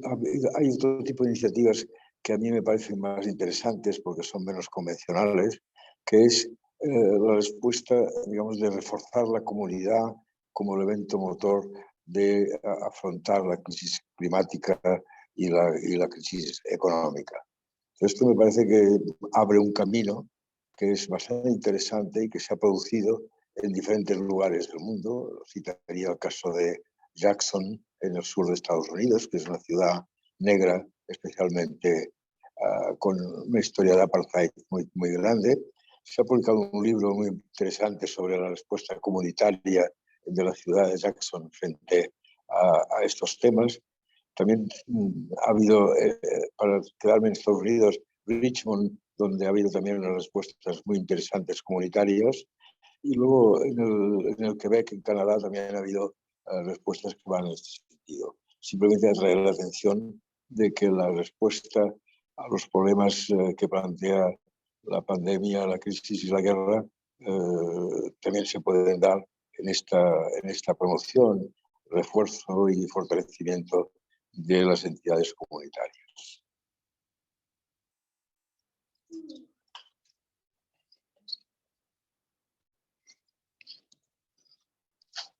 hay otro tipo de iniciativas que a mí me parecen más interesantes porque son menos convencionales, que es la respuesta, digamos, de reforzar la comunidad como elemento motor de afrontar la crisis climática y la crisis económica. Esto me parece que abre un camino que es bastante interesante y que se ha producido en diferentes lugares del mundo. Citaría el caso de Jackson, en el sur de Estados Unidos, que es una ciudad negra, especialmente con una historia de apartheid muy, muy grande. Se ha publicado un libro muy interesante sobre la respuesta comunitaria de la ciudad de Jackson frente a estos temas. También ha habido, para quedarme en Estados Unidos, Richmond, donde ha habido también unas respuestas muy interesantes comunitarias. Y luego en el Quebec, en Canadá, también ha habido respuestas que van en este sentido. Simplemente atraer la atención de que la respuesta a los problemas que plantea la pandemia, la crisis y la guerra también se pueden dar en esta promoción, refuerzo y fortalecimiento de las entidades comunitarias.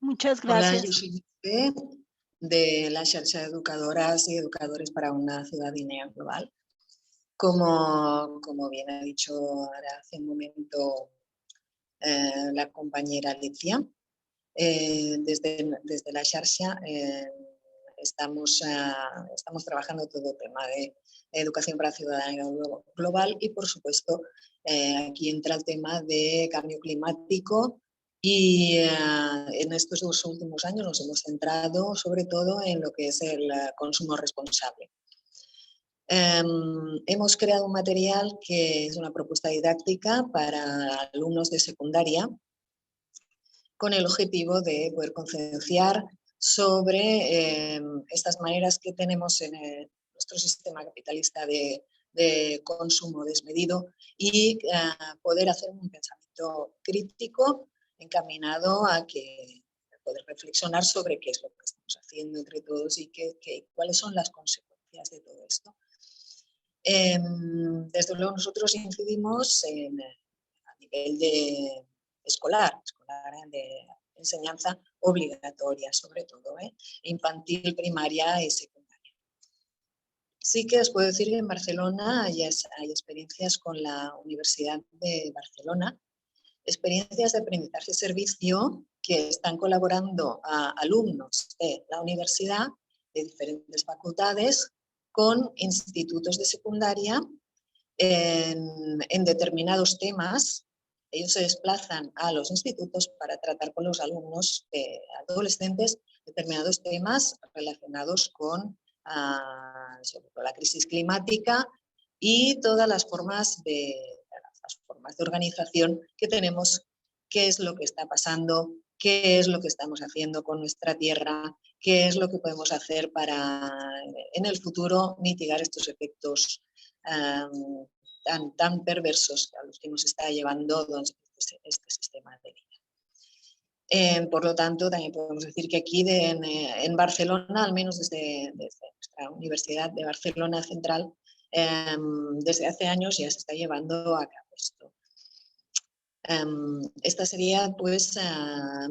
Muchas gracias. Hola, yo soy de la Xarxa de Educadoras y Educadores para una Ciudadanía Global. Como bien ha dicho ahora hace un momento la compañera Alicia, desde la Xarxa estamos trabajando todo el tema de educación para ciudadanía global y, por supuesto, aquí entra el tema de cambio climático y en estos 2 últimos años nos hemos centrado sobre todo en lo que es el consumo responsable. Hemos creado un material que es una propuesta didáctica para alumnos de secundaria con el objetivo de poder concienciar sobre estas maneras que tenemos en nuestro sistema capitalista de consumo desmedido y poder hacer un pensamiento crítico encaminado a poder reflexionar sobre qué es lo que estamos haciendo entre todos y cuáles son las consecuencias de todo esto. Desde luego nosotros incidimos a nivel de escolar de enseñanza obligatoria, sobre todo, infantil, primaria y secundaria. Sí que os puedo decir que en Barcelona hay experiencias con la Universidad de Barcelona, experiencias de aprendizaje-servicio que están colaborando a alumnos de la universidad de diferentes facultades con institutos de secundaria en determinados temas. Ellos se desplazan a los institutos para tratar con los alumnos adolescentes determinados temas relacionados con sobre todo la crisis climática y todas las formas de organización que tenemos, qué es lo que está pasando, qué es lo que estamos haciendo con nuestra tierra, qué es lo que podemos hacer para en el futuro mitigar estos efectos tan perversos a los que nos está llevando este sistema de vida. Por lo tanto, también podemos decir que aquí en Barcelona, al menos desde nuestra Universidad de Barcelona Central, desde hace años ya se está llevando a cabo esto. Esta sería pues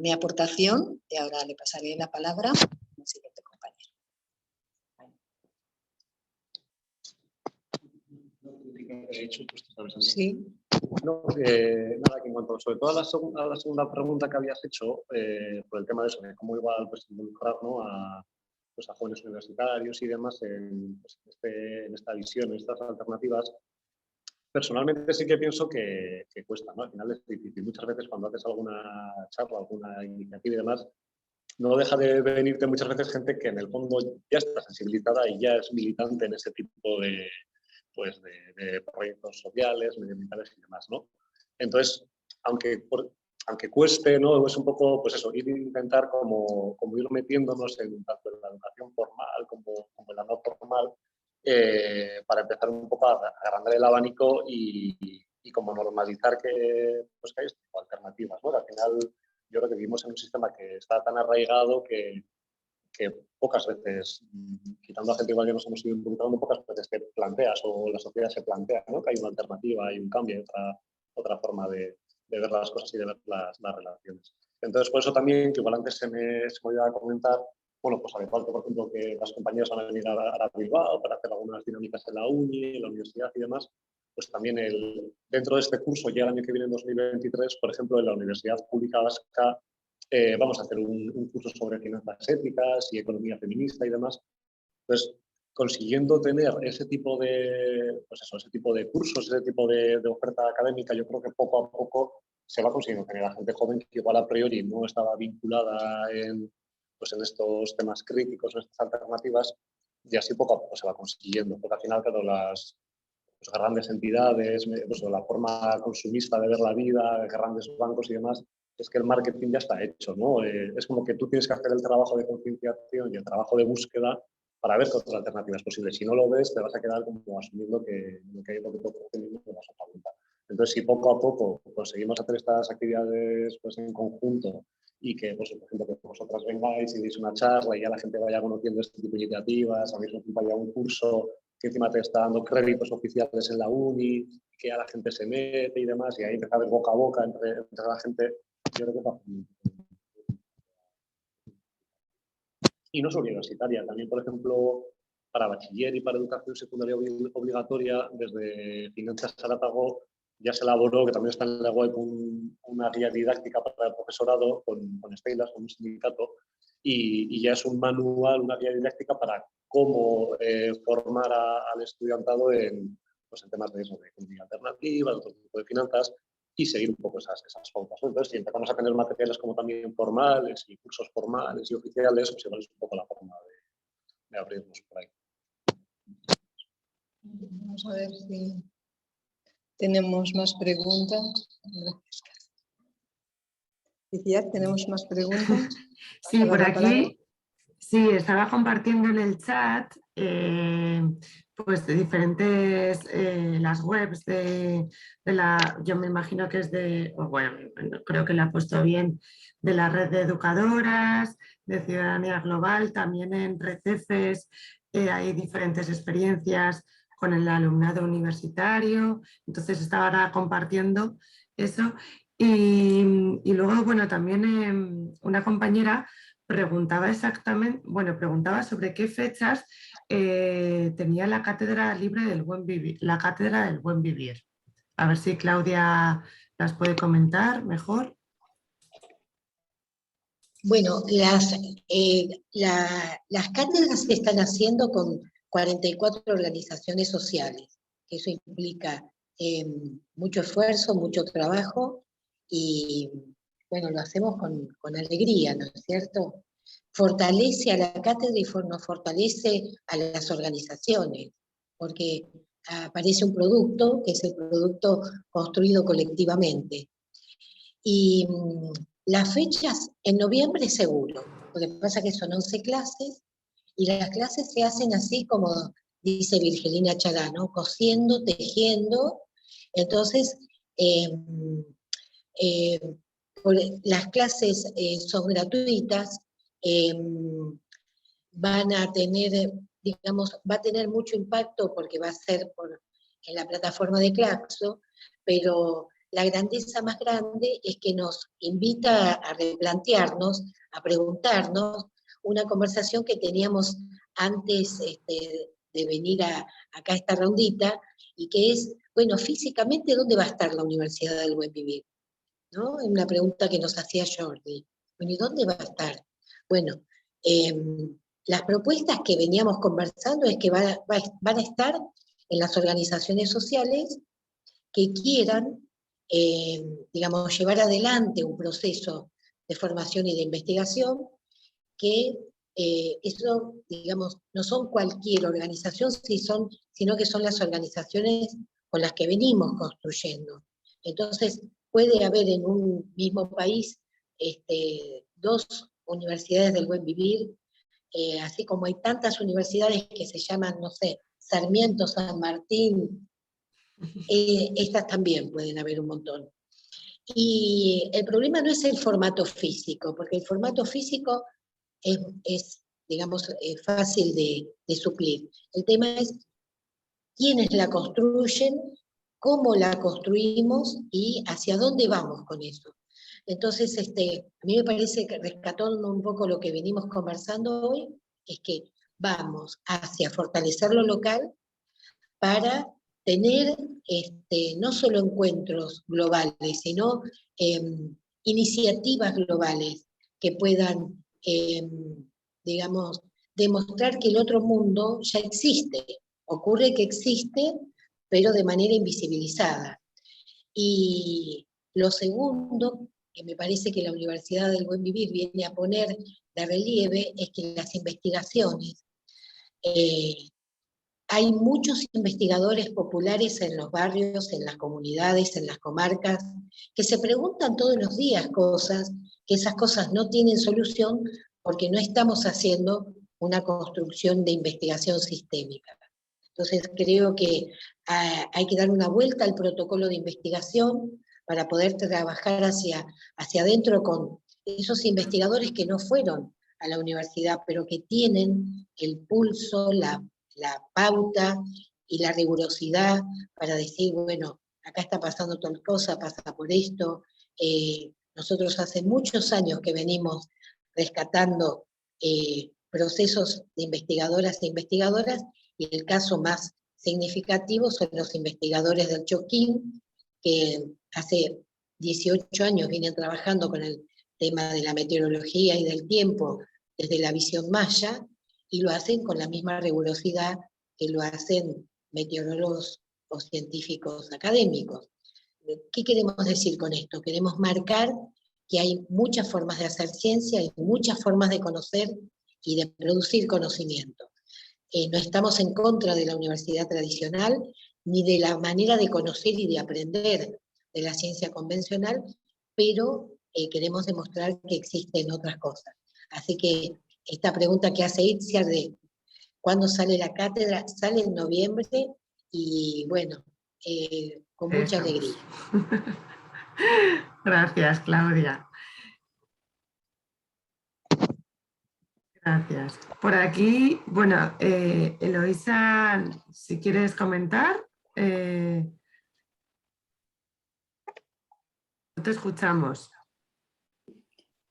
mi aportación y ahora le pasaré la palabra al siguiente compañero. Sí. No, nada, que en cuanto sobre todo a la segunda pregunta que habías hecho, por el tema de eso, de cómo igual pues, involucrar, ¿no? a jóvenes universitarios y demás pues, en esta visión, en estas alternativas, personalmente sí que pienso que cuesta, ¿no? Al final es difícil. Muchas veces cuando haces alguna charla, alguna iniciativa y demás, no deja de venirte muchas veces gente que en el fondo ya está sensibilizada y ya es militante en ese tipo de proyectos sociales, medioambientales y demás, ¿no? Entonces, aunque cueste, ¿no? Es un poco, pues eso, intentar como ir metiéndonos tanto en la educación formal como en la no formal, para empezar un poco a agrandar el abanico y como normalizar que hay este tipo de alternativas, ¿no? Al final, yo creo que vivimos en un sistema que está tan arraigado que pocas veces, quitando a gente igual que nos hemos ido involucrando, pocas veces te planteas o la sociedad se plantea, ¿no? Que hay una alternativa, hay un cambio, otra forma de ver las cosas y de ver las relaciones. Entonces, por eso también, que igual antes se me iba a comentar, bueno, pues al igual que, por ejemplo, que las compañías van a venir a Bilbao para hacer algunas dinámicas en la uni, en la universidad y demás, pues también dentro de este curso, ya el año que viene, en 2023, por ejemplo, en la Universidad Pública Vasca, vamos a hacer un curso sobre finanzas éticas y economía feminista y demás. Entonces, consiguiendo tener ese tipo de cursos, ese tipo de oferta académica, yo creo que poco a poco se va consiguiendo tener a gente joven que igual a priori no estaba vinculada en estos temas críticos, en estas alternativas, y así poco a poco se va consiguiendo, porque al final, claro, las grandes entidades, la forma consumista de ver la vida, grandes bancos y demás, es que el marketing ya está hecho, ¿no? Es como que tú tienes que hacer el trabajo de concienciación y el trabajo de búsqueda para ver qué otra alternativa es posible. Si no lo ves, te vas a quedar como asumiendo que hay lo que tú teniendo de la pregunta. Entonces, si poco a poco conseguimos hacer estas actividades pues, en conjunto y que, pues, por ejemplo, que vosotras vengáis y deis una charla y ya la gente vaya conociendo este tipo de iniciativas, al mismo tiempo haya un curso que encima te está dando créditos oficiales en la uni, que ya la gente se mete y demás, y ahí empieza a haber boca a boca entre la gente, yo creo que pasa. Y no solo universitaria, también, por ejemplo, para bachiller y para educación secundaria obligatoria, desde Finanzas Saratago ya se elaboró, que también está en la web, una guía didáctica para el profesorado con Estelas, con un sindicato, y ya es un manual, una guía didáctica para cómo formar al estudiantado en temas de economía alternativa, de otro tipo de finanzas, y seguir un poco esas pautas. Entonces, si empezamos a tener materiales como también formales y cursos formales y oficiales, pues igual es un poco la forma de abrirnos por ahí. Vamos a ver si tenemos más preguntas. Gracias. ¿Tenemos más preguntas? Sí, por aquí. Sí, estaba compartiendo en el chat pues de diferentes, las webs de yo me imagino que es creo que la ha puesto bien, de la red de educadoras, de Ciudadanía Global, también en Recefes hay diferentes experiencias con el alumnado universitario, entonces estaba ahora compartiendo eso. Y luego, bueno, también una compañera preguntaba preguntaba sobre qué fechas tenía la Cátedra Libre del Buen Vivir, la Cátedra del Buen Vivir. A ver si Claudia las puede comentar mejor. Bueno, las cátedras se están haciendo con 44 organizaciones sociales. Eso implica mucho esfuerzo, mucho trabajo y bueno, lo hacemos con alegría, ¿no es cierto? Fortalece a la cátedra y nos fortalece a las organizaciones, porque aparece un producto que es el producto construido colectivamente. Y las fechas en noviembre seguro, lo que pasa es que son 11 clases y las clases se hacen así como dice Virgelina Chagano, cosiendo, tejiendo. Entonces, las clases son gratuitas, van a tener, digamos, va a tener mucho impacto porque va a ser en la plataforma de Claxo, pero la grandeza más grande es que nos invita a replantearnos, a preguntarnos, una conversación que teníamos antes de venir acá a esta rondita, y que es, bueno, físicamente, ¿dónde va a estar la Universidad del Buen Vivir? ¿No? Es una pregunta que nos hacía Jordi. Bueno, ¿y dónde va a estar? Bueno, las propuestas que veníamos conversando es que van a estar en las organizaciones sociales que quieran, digamos, llevar adelante un proceso de formación y de investigación, que eso, digamos, no son cualquier organización, sino que son las organizaciones con las que venimos construyendo. Entonces, puede haber en un mismo país dos universidades del buen vivir, así como hay tantas universidades que se llaman, no sé, Sarmiento, San Martín, estas también pueden haber un montón. Y el problema no es el formato físico, porque el formato físico es digamos, fácil de suplir. El tema es quiénes la construyen, cómo la construimos y hacia dónde vamos con eso. Entonces, a mí me parece que, rescatando un poco lo que venimos conversando hoy, es que vamos hacia fortalecer lo local para tener no solo encuentros globales, sino iniciativas globales que puedan, digamos, demostrar que el otro mundo ya existe. Ocurre que existe, pero de manera invisibilizada. Y lo segundo, que me parece que la Universidad del Buen Vivir viene a poner de relieve, es que las investigaciones, hay muchos investigadores populares en los barrios, en las comunidades, en las comarcas, que se preguntan todos los días cosas, que esas cosas no tienen solución porque no estamos haciendo una construcción de investigación sistémica. Entonces creo que hay que dar una vuelta al protocolo de investigación para poder trabajar hacia adentro con esos investigadores que no fueron a la universidad, pero que tienen el pulso, la pauta y la rigurosidad para decir, bueno, acá está pasando tal cosa, pasa por esto. Nosotros hace muchos años que venimos rescatando procesos de investigadoras e investigadoras, y el caso más significativo son los investigadores del Chosquín, que hace 18 años vienen trabajando con el tema de la meteorología y del tiempo desde la visión maya, y lo hacen con la misma rigurosidad que lo hacen meteorólogos o científicos académicos. ¿Qué queremos decir con esto? Queremos marcar que hay muchas formas de hacer ciencia, hay muchas formas de conocer y de producir conocimiento. No estamos en contra de la universidad tradicional, ni de la manera de conocer y de aprender de la ciencia convencional, pero queremos demostrar que existen otras cosas. Así que esta pregunta que hace Itziar de cuándo sale la cátedra, sale en noviembre, y bueno, con mucha alegría. Gracias, Claudia. Gracias. Por aquí, bueno, Eloisa, si quieres comentar, te escuchamos.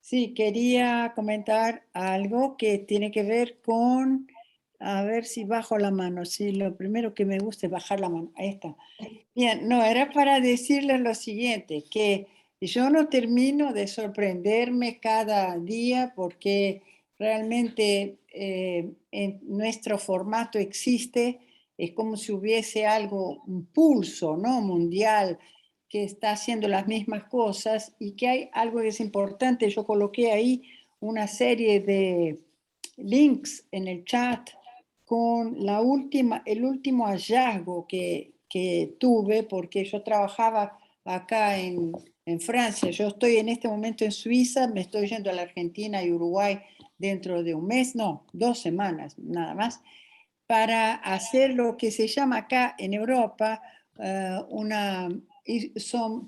Sí, quería comentar algo que tiene que ver con, a ver si bajo la mano, sí, lo primero que me gusta es bajar la mano, ahí está. Bien, no, era para decirles lo siguiente, que yo no termino de sorprenderme cada día porque realmente en nuestro formato existe, es como si hubiese algo, un pulso, ¿no?, mundial, que está haciendo las mismas cosas, y que hay algo que es importante. Yo coloqué ahí una serie de links en el chat con el último hallazgo que tuve, porque yo trabajaba acá en Francia. Yo estoy en este momento en Suiza, me estoy yendo a la Argentina y Uruguay dentro de un mes, no, 2 semanas nada más, para hacer lo que se llama acá en Europa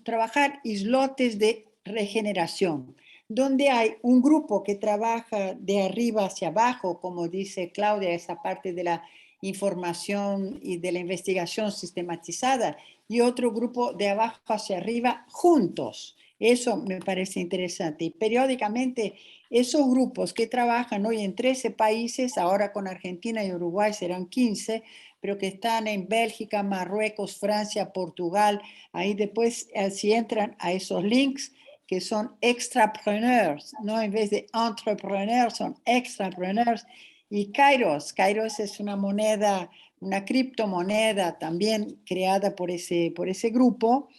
trabajar islotes de regeneración, donde hay un grupo que trabaja de arriba hacia abajo, como dice Claudia, esa parte de la información y de la investigación sistematizada, y otro grupo de abajo hacia arriba juntos. Eso me parece interesante. Y periódicamente esos grupos que trabajan hoy en 13 países, ahora con Argentina y Uruguay serán 15, pero que están en Bélgica, Marruecos, Francia, Portugal, ahí después si entran a esos links que son extrapreneurs, ¿no? En vez de entrepreneurs son extrapreneurs. Y Kairos es una moneda, una criptomoneda también creada por ese grupo,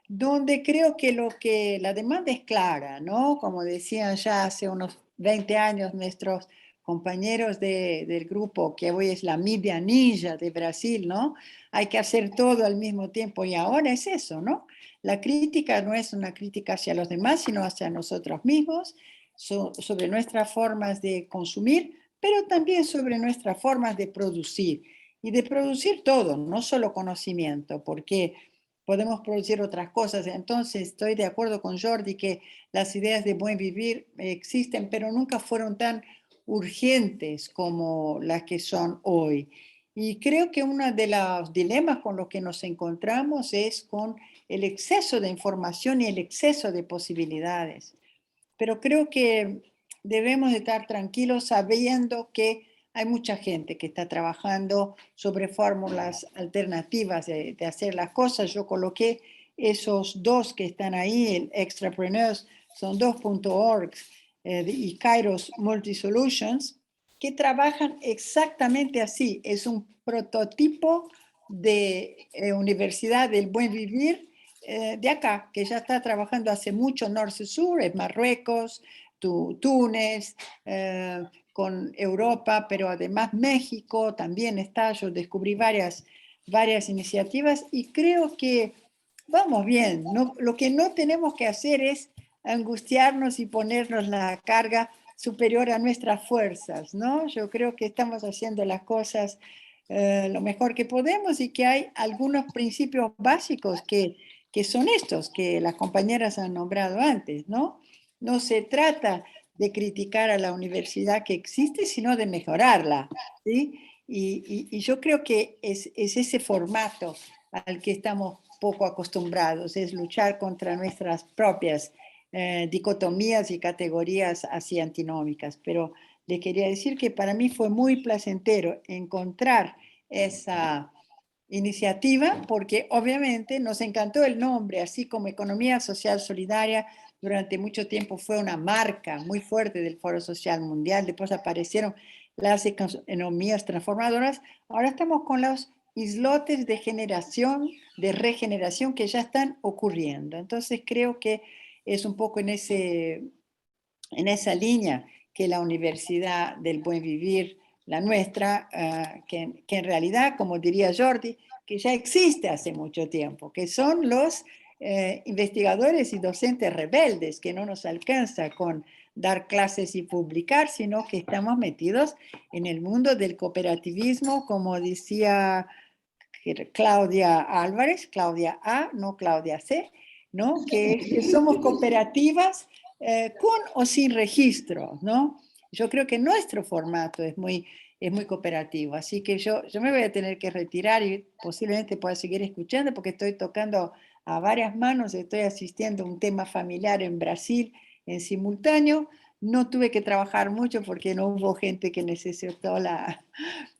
donde creo que la demanda es clara, ¿no? Como decían ya hace unos 20 años nuestros compañeros del grupo, que hoy es la Media Ninja de Brasil, ¿no? Hay que hacer todo al mismo tiempo y ahora es eso, ¿no? La crítica no es una crítica hacia los demás, sino hacia nosotros mismos, sobre nuestras formas de consumir, pero también sobre nuestras formas de producir. Y de producir todo, no solo conocimiento, porque podemos producir otras cosas. Entonces, estoy de acuerdo con Jordi que las ideas de buen vivir existen, pero nunca fueron tan urgentes como las que son hoy. Y creo que uno de los dilemas con los que nos encontramos es con el exceso de información y el exceso de posibilidades. Pero creo que debemos de estar tranquilos sabiendo que hay mucha gente que está trabajando sobre fórmulas alternativas de hacer las cosas. Yo coloqué esos dos que están ahí, el Extrapreneurs, son 2.org y Kairos Multisolutions, que trabajan exactamente así. Es un prototipo de Universidad del Buen Vivir de acá, que ya está trabajando hace mucho norte-sur, en Marruecos, Túnez, con Europa, pero además México también está. Yo descubrí varias iniciativas y creo que vamos bien. No, lo que no tenemos que hacer es angustiarnos y ponernos la carga superior a nuestras fuerzas, ¿no? Yo creo que estamos haciendo las cosas lo mejor que podemos y que hay algunos principios básicos que son estos, que las compañeras han nombrado antes, ¿no? No se trata de criticar a la universidad que existe, sino de mejorarla, ¿sí? Y yo creo que es ese formato al que estamos poco acostumbrados, es luchar contra nuestras propias dicotomías y categorías así antinómicas. Pero le quería decir que para mí fue muy placentero encontrar esa iniciativa, porque obviamente nos encantó el nombre, así como Economía Social Solidaria. Durante mucho tiempo fue una marca muy fuerte del Foro Social Mundial, después aparecieron las economías transformadoras. Ahora estamos con los islotes de generación, de regeneración que ya están ocurriendo. Entonces creo que es un poco en esa línea que la Universidad del Buen Vivir, la nuestra, que en realidad, como diría Jordi, que ya existe hace mucho tiempo, que son los investigadores y docentes rebeldes, que no nos alcanza con dar clases y publicar, sino que estamos metidos en el mundo del cooperativismo, como decía Claudia Álvarez, Claudia A, no Claudia C, ¿no? Que somos cooperativas con o sin registro, ¿no? Yo creo que nuestro formato es muy cooperativo, así que yo me voy a tener que retirar y posiblemente pueda seguir escuchando porque estoy tocando a varias manos, estoy asistiendo a un tema familiar en Brasil en simultáneo. No tuve que trabajar mucho porque no hubo gente que necesitó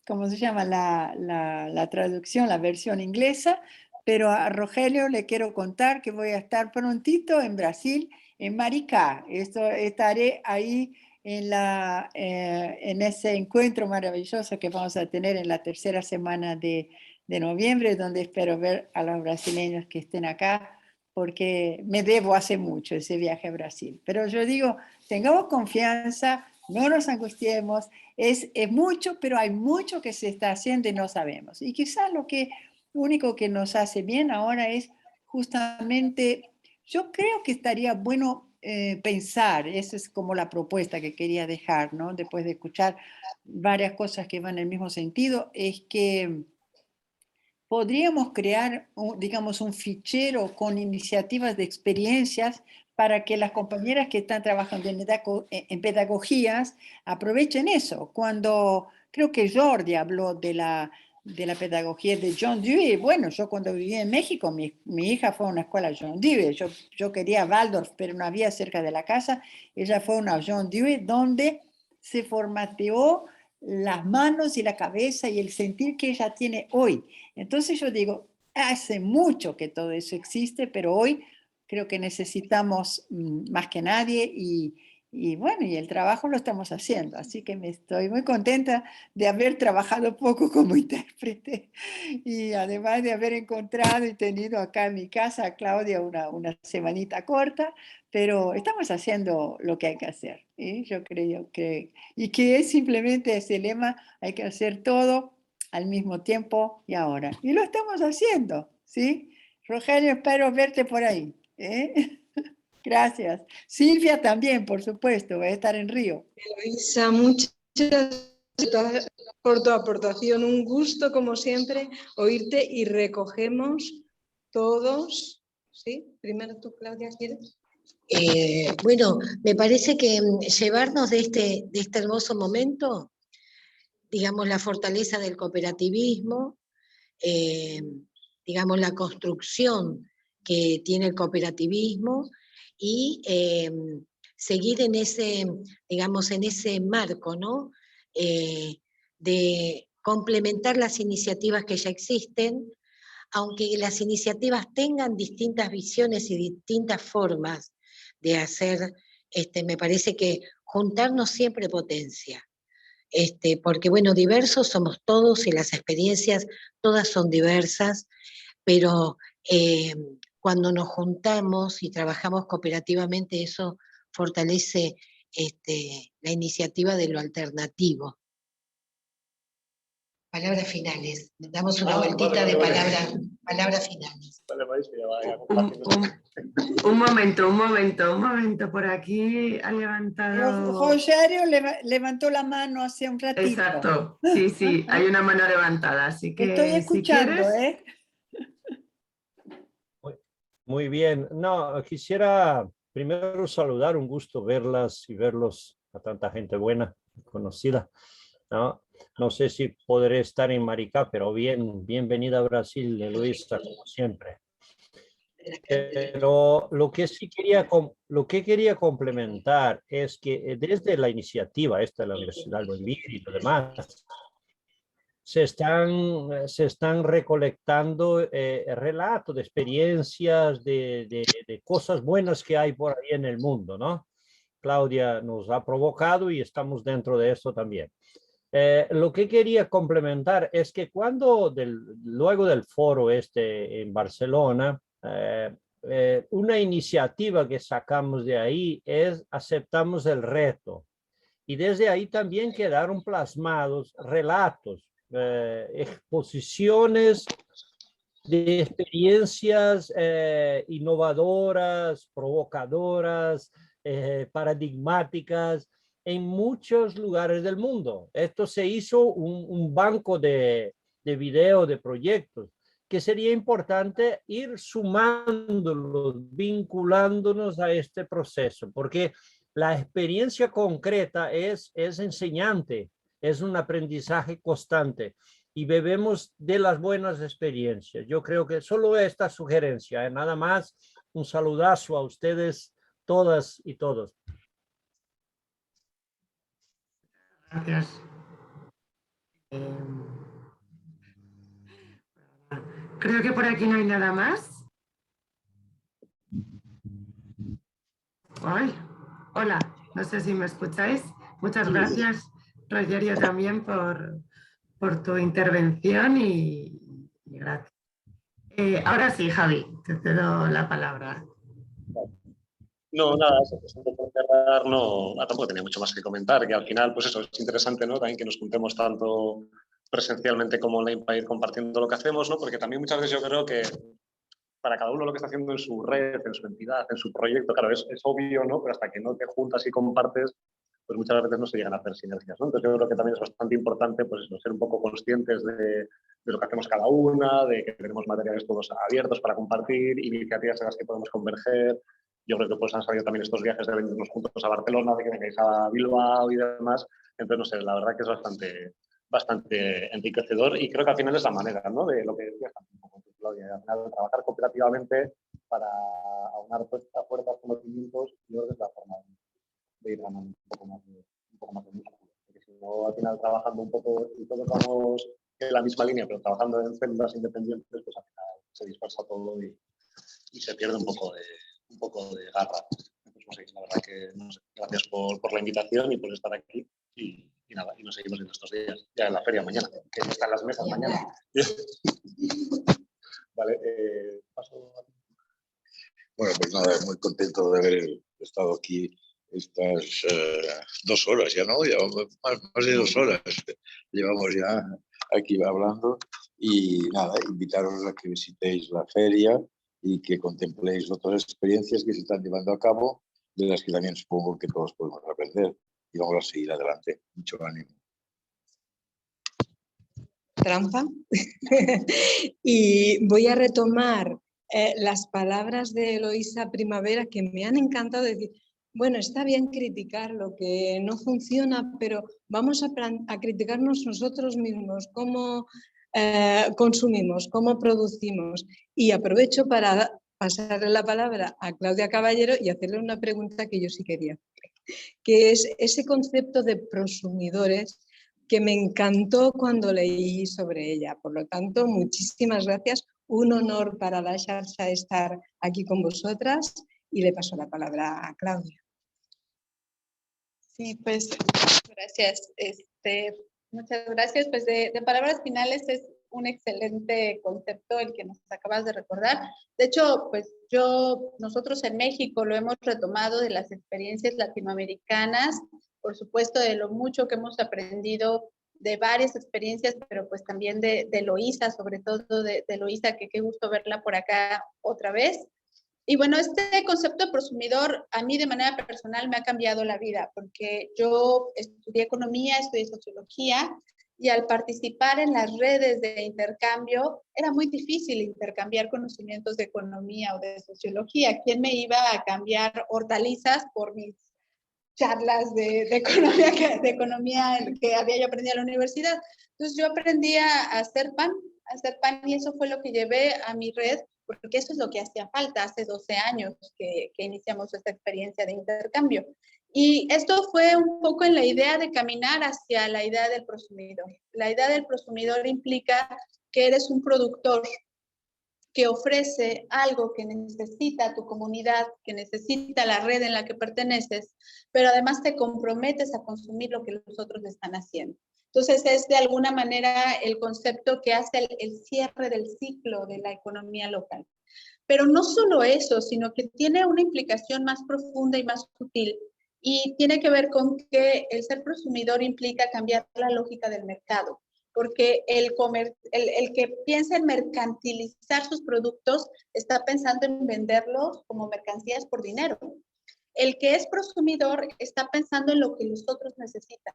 ¿cómo se llama? La traducción, la versión inglesa, pero a Rogelio le quiero contar que voy a estar prontito en Brasil, en Maricá. Estaré ahí en ese encuentro maravilloso que vamos a tener en la tercera semana de noviembre, donde espero ver a los brasileños que estén acá, porque me debo hace mucho ese viaje a Brasil. Pero yo digo, tengamos confianza, no nos angustiemos, es mucho, pero hay mucho que se está haciendo y no sabemos. Y quizás lo único que nos hace bien ahora es justamente, yo creo que estaría bueno pensar, esa es como la propuesta que quería dejar, ¿no? Después de escuchar varias cosas que van en el mismo sentido, es que podríamos crear, digamos, un fichero con iniciativas de experiencias para que las compañeras que están trabajando en pedagogías aprovechen eso. Cuando creo que Jordi habló de de la pedagogía de John Dewey. Bueno, yo cuando viví en México, mi hija fue a una escuela John Dewey. Yo quería Waldorf, pero no había cerca de la casa. Ella fue a una John Dewey donde se formateó las manos y la cabeza y el sentir que ella tiene hoy. Entonces yo digo, hace mucho que todo eso existe, pero hoy creo que necesitamos más que nadie y bueno, y el trabajo lo estamos haciendo, así que estoy muy contenta de haber trabajado poco como intérprete y además de haber encontrado y tenido acá en mi casa a Claudia una semanita corta, pero estamos haciendo lo que hay que hacer. Yo creo que es simplemente ese lema, hay que hacer todo al mismo tiempo y ahora. Y lo estamos haciendo, ¿sí? Rogelio, espero verte por ahí. Gracias. Silvia también, por supuesto, va a estar en Río. Eloisa, muchas gracias por tu aportación. Un gusto, como siempre, oírte y recogemos todos. ¿Sí? Primero tú, Claudia, ¿quieres? Bueno, me parece que llevarnos de este hermoso momento, digamos, la fortaleza del cooperativismo, digamos, la construcción que tiene el cooperativismo y seguir en ese, digamos, en ese marco, ¿no? De complementar las iniciativas que ya existen, aunque las iniciativas tengan distintas visiones y distintas formas de hacer, me parece que juntarnos siempre potencia. Porque bueno, diversos somos todos y las experiencias todas son diversas, pero cuando nos juntamos y trabajamos cooperativamente, eso fortalece la iniciativa de lo alternativo. Palabras finales. Damos una vueltita de palabras finales. Un momento. Por aquí ha levantado... Rosario levantó la mano hace un ratito. Exacto, sí, hay una mano levantada, así que estoy escuchando, si quieres... Muy bien. No, quisiera primero saludar, un gusto verlas y verlos a tanta gente buena, conocida, ¿no? No sé si podré estar en Maricá, pero bienvenida a Brasil, Eloisa, como siempre. Pero lo que quería complementar es que desde la iniciativa esta de la Universidad del Buen Vivir y lo demás, se están recolectando relatos de experiencias, de cosas buenas que hay por ahí en el mundo, ¿no? Claudia nos ha provocado y estamos dentro de esto también. Lo que quería complementar es que luego del foro en Barcelona, una iniciativa que sacamos de ahí es aceptamos el reto. Y desde ahí también quedaron plasmados relatos, exposiciones de experiencias innovadoras, provocadoras, paradigmáticas en muchos lugares del mundo. Esto se hizo un banco de video, de proyectos, que sería importante ir sumándolos, vinculándonos a este proceso, porque la experiencia concreta es enseñante, es un aprendizaje constante y bebemos de las buenas experiencias. Yo creo que solo esta sugerencia, nada más, un saludazo a ustedes todas y todos. Gracias. Creo que por aquí no hay nada más. Ay, hola, no sé si me escucháis. Muchas gracias, Rogerio, también por tu intervención y gracias. Ahora sí, Javi, te cedo la palabra. No, nada, por cerrar, tampoco tenía mucho más que comentar, que al final, pues eso, es interesante, ¿no? También que nos juntemos tanto presencialmente como online para ir compartiendo lo que hacemos, ¿no? Porque también muchas veces yo creo que para cada uno lo que está haciendo en su red, en su entidad, en su proyecto, claro, es obvio, ¿no? Pero hasta que no te juntas y compartes, pues muchas veces no se llegan a hacer sinergias, ¿no? Entonces yo creo que también es bastante importante, pues eso, ser un poco conscientes de lo que hacemos cada una, de que tenemos materiales todos abiertos para compartir, iniciativas en las que podemos converger. Yo creo que pues han salido también estos viajes de venirnos juntos a Barcelona, de que vengáis a Bilbao y demás. Entonces, no sé, la verdad que es bastante enriquecedor y creo que al final es la manera, ¿no? De lo que decías un poco, Claudia, al final de trabajar cooperativamente para aunar fuerzas, conocimientos y luego es la forma de ir ganando un poco más de músculo. Porque si no, al final trabajando un poco y todos vamos en la misma línea, pero trabajando en células independientes, pues al final se dispersa todo y se pierde un poco de garra. Entonces, pues, la verdad que no sé, gracias por la invitación y por estar aquí y nada, y nos seguimos en estos días, ya en la feria mañana, que están las mesas mañana. Vale, paso a ti. Bueno, pues nada, muy contento de haber estado aquí estas 2 horas ya, ¿no? Llevamos más de 2 horas. Llevamos ya aquí hablando y nada, invitaros a que visitéis la feria y que contempléis otras experiencias que se están llevando a cabo, de las que también supongo que todos podemos aprender y vamos a seguir adelante. Mucho ánimo. Trampa. Y voy a retomar las palabras de Eloísa Primavera que me han encantado decir, bueno, está bien criticar lo que no funciona, pero vamos a criticarnos nosotros mismos, cómo consumimos, cómo producimos. Y aprovecho para pasarle la palabra a Claudia Caballero y hacerle una pregunta que yo sí quería, que es ese concepto de prosumidores que me encantó cuando leí sobre ella. Por lo tanto, muchísimas gracias. Un honor para la Xarxa estar aquí con vosotras y le paso la palabra a Claudia. Sí, pues gracias. Muchas gracias. Pues de palabras finales es un excelente concepto el que nos acabas de recordar. De hecho, pues nosotros en México lo hemos retomado de las experiencias latinoamericanas, por supuesto de lo mucho que hemos aprendido de varias experiencias, pero pues también de Eloísa, sobre todo de Eloísa, que qué gusto verla por acá otra vez. Y bueno, este concepto de prosumidor a mí de manera personal me ha cambiado la vida, porque yo estudié economía, estudié sociología, y al participar en las redes de intercambio, era muy difícil intercambiar conocimientos de economía o de sociología. ¿Quién me iba a cambiar hortalizas por mis charlas de economía que había yo aprendido en la universidad? Entonces yo aprendí a hacer pan, y eso fue lo que llevé a mi red, porque eso es lo que hacía falta hace 12 años que iniciamos esta experiencia de intercambio. Y esto fue un poco en la idea de caminar hacia la idea del prosumidor. La idea del prosumidor implica que eres un productor que ofrece algo que necesita tu comunidad, que necesita la red en la que perteneces, pero además te comprometes a consumir lo que los otros están haciendo. Entonces es de alguna manera el concepto que hace el cierre del ciclo de la economía local. Pero no solo eso, sino que tiene una implicación más profunda y más sutil, y tiene que ver con que el ser prosumidor implica cambiar la lógica del mercado, porque el que piensa en mercantilizar sus productos está pensando en venderlos como mercancías por dinero. El que es prosumidor está pensando en lo que los otros necesitan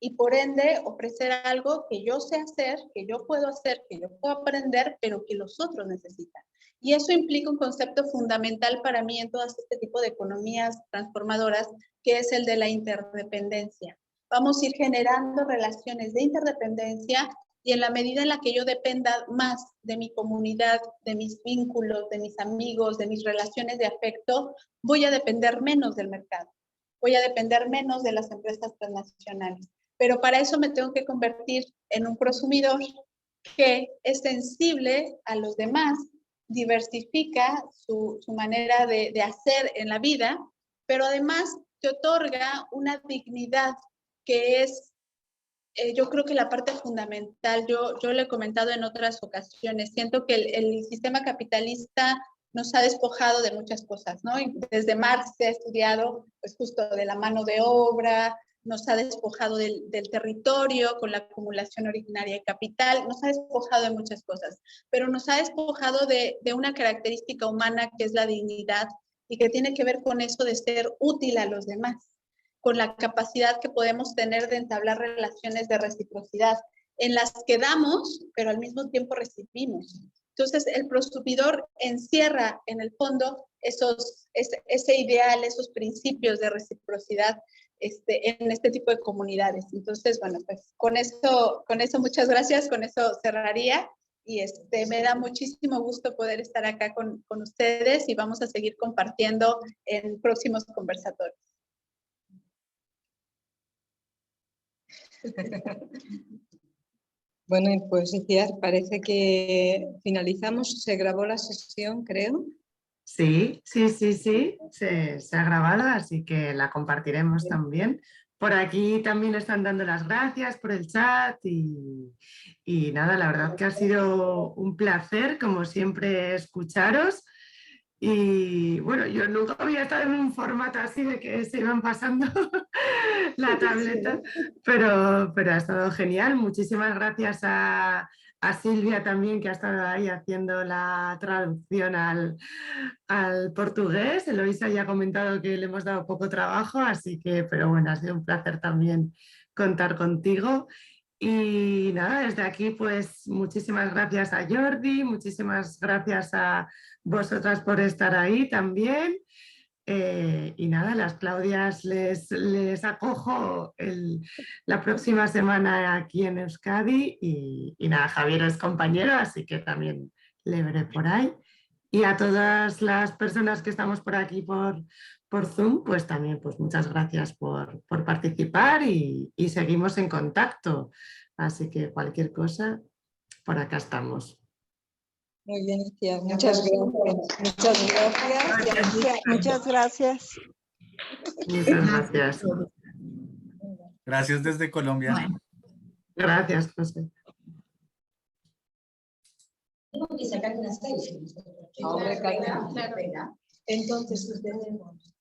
y por ende ofrecer algo que yo sé hacer, que yo puedo aprender, pero que los otros necesitan. Y eso implica un concepto fundamental para mí en todo este tipo de economías transformadoras, que es el de la interdependencia. Vamos a ir generando relaciones de interdependencia y en la medida en la que yo dependa más de mi comunidad, de mis vínculos, de mis amigos, de mis relaciones de afecto, voy a depender menos del mercado, voy a depender menos de las empresas transnacionales. Pero para eso me tengo que convertir en un prosumidor que es sensible a los demás, diversifica su manera de hacer en la vida, pero además te otorga una dignidad que es, yo creo que la parte fundamental. Yo lo he comentado en otras ocasiones, siento que el sistema capitalista nos ha despojado de muchas cosas, ¿no? Y desde Marx se ha estudiado pues justo de la mano de obra, nos ha despojado del territorio con la acumulación originaria de capital, nos ha despojado de muchas cosas, pero nos ha despojado de una característica humana que es la dignidad y que tiene que ver con eso de ser útil a los demás, con la capacidad que podemos tener de entablar relaciones de reciprocidad en las que damos, pero al mismo tiempo recibimos. Entonces, el prosumidor encierra en el fondo ese ideal, esos principios de reciprocidad en este tipo de comunidades. Entonces, bueno, pues con eso muchas gracias, con eso cerraría. Y me da muchísimo gusto poder estar acá con ustedes y vamos a seguir compartiendo en próximos conversatorios. Bueno, pues Iciar, parece que finalizamos. Se grabó la sesión, creo. Sí, se ha grabado, así que la compartiremos también. Por aquí también están dando las gracias por el chat y nada, la verdad que ha sido un placer, como siempre, escucharos. Y bueno, yo nunca había estado en un formato así de que se iban pasando la tableta, pero ha estado genial. Muchísimas gracias a Silvia también, que ha estado ahí haciendo la traducción al portugués. Eloisa ya ha comentado que le hemos dado poco trabajo, así que, pero bueno, ha sido un placer también contar contigo. Y nada, desde aquí pues muchísimas gracias a Jordi, muchísimas gracias a vosotras por estar ahí también. Y nada, las Claudias les acojo la próxima semana aquí en Euskadi y nada, Javier es compañero, así que también le veré por ahí. Y a todas las personas que estamos por aquí por Zoom, pues también pues muchas gracias por participar y seguimos en contacto. Así que cualquier cosa, por acá estamos. Muy bien, Iciar. Muchas gracias. Muchas gracias. Muchas gracias. Muchas gracias. Gracias desde Colombia. Gracias, José. Tengo que sacar una selfie. Ahora, claro. Entonces, tenemos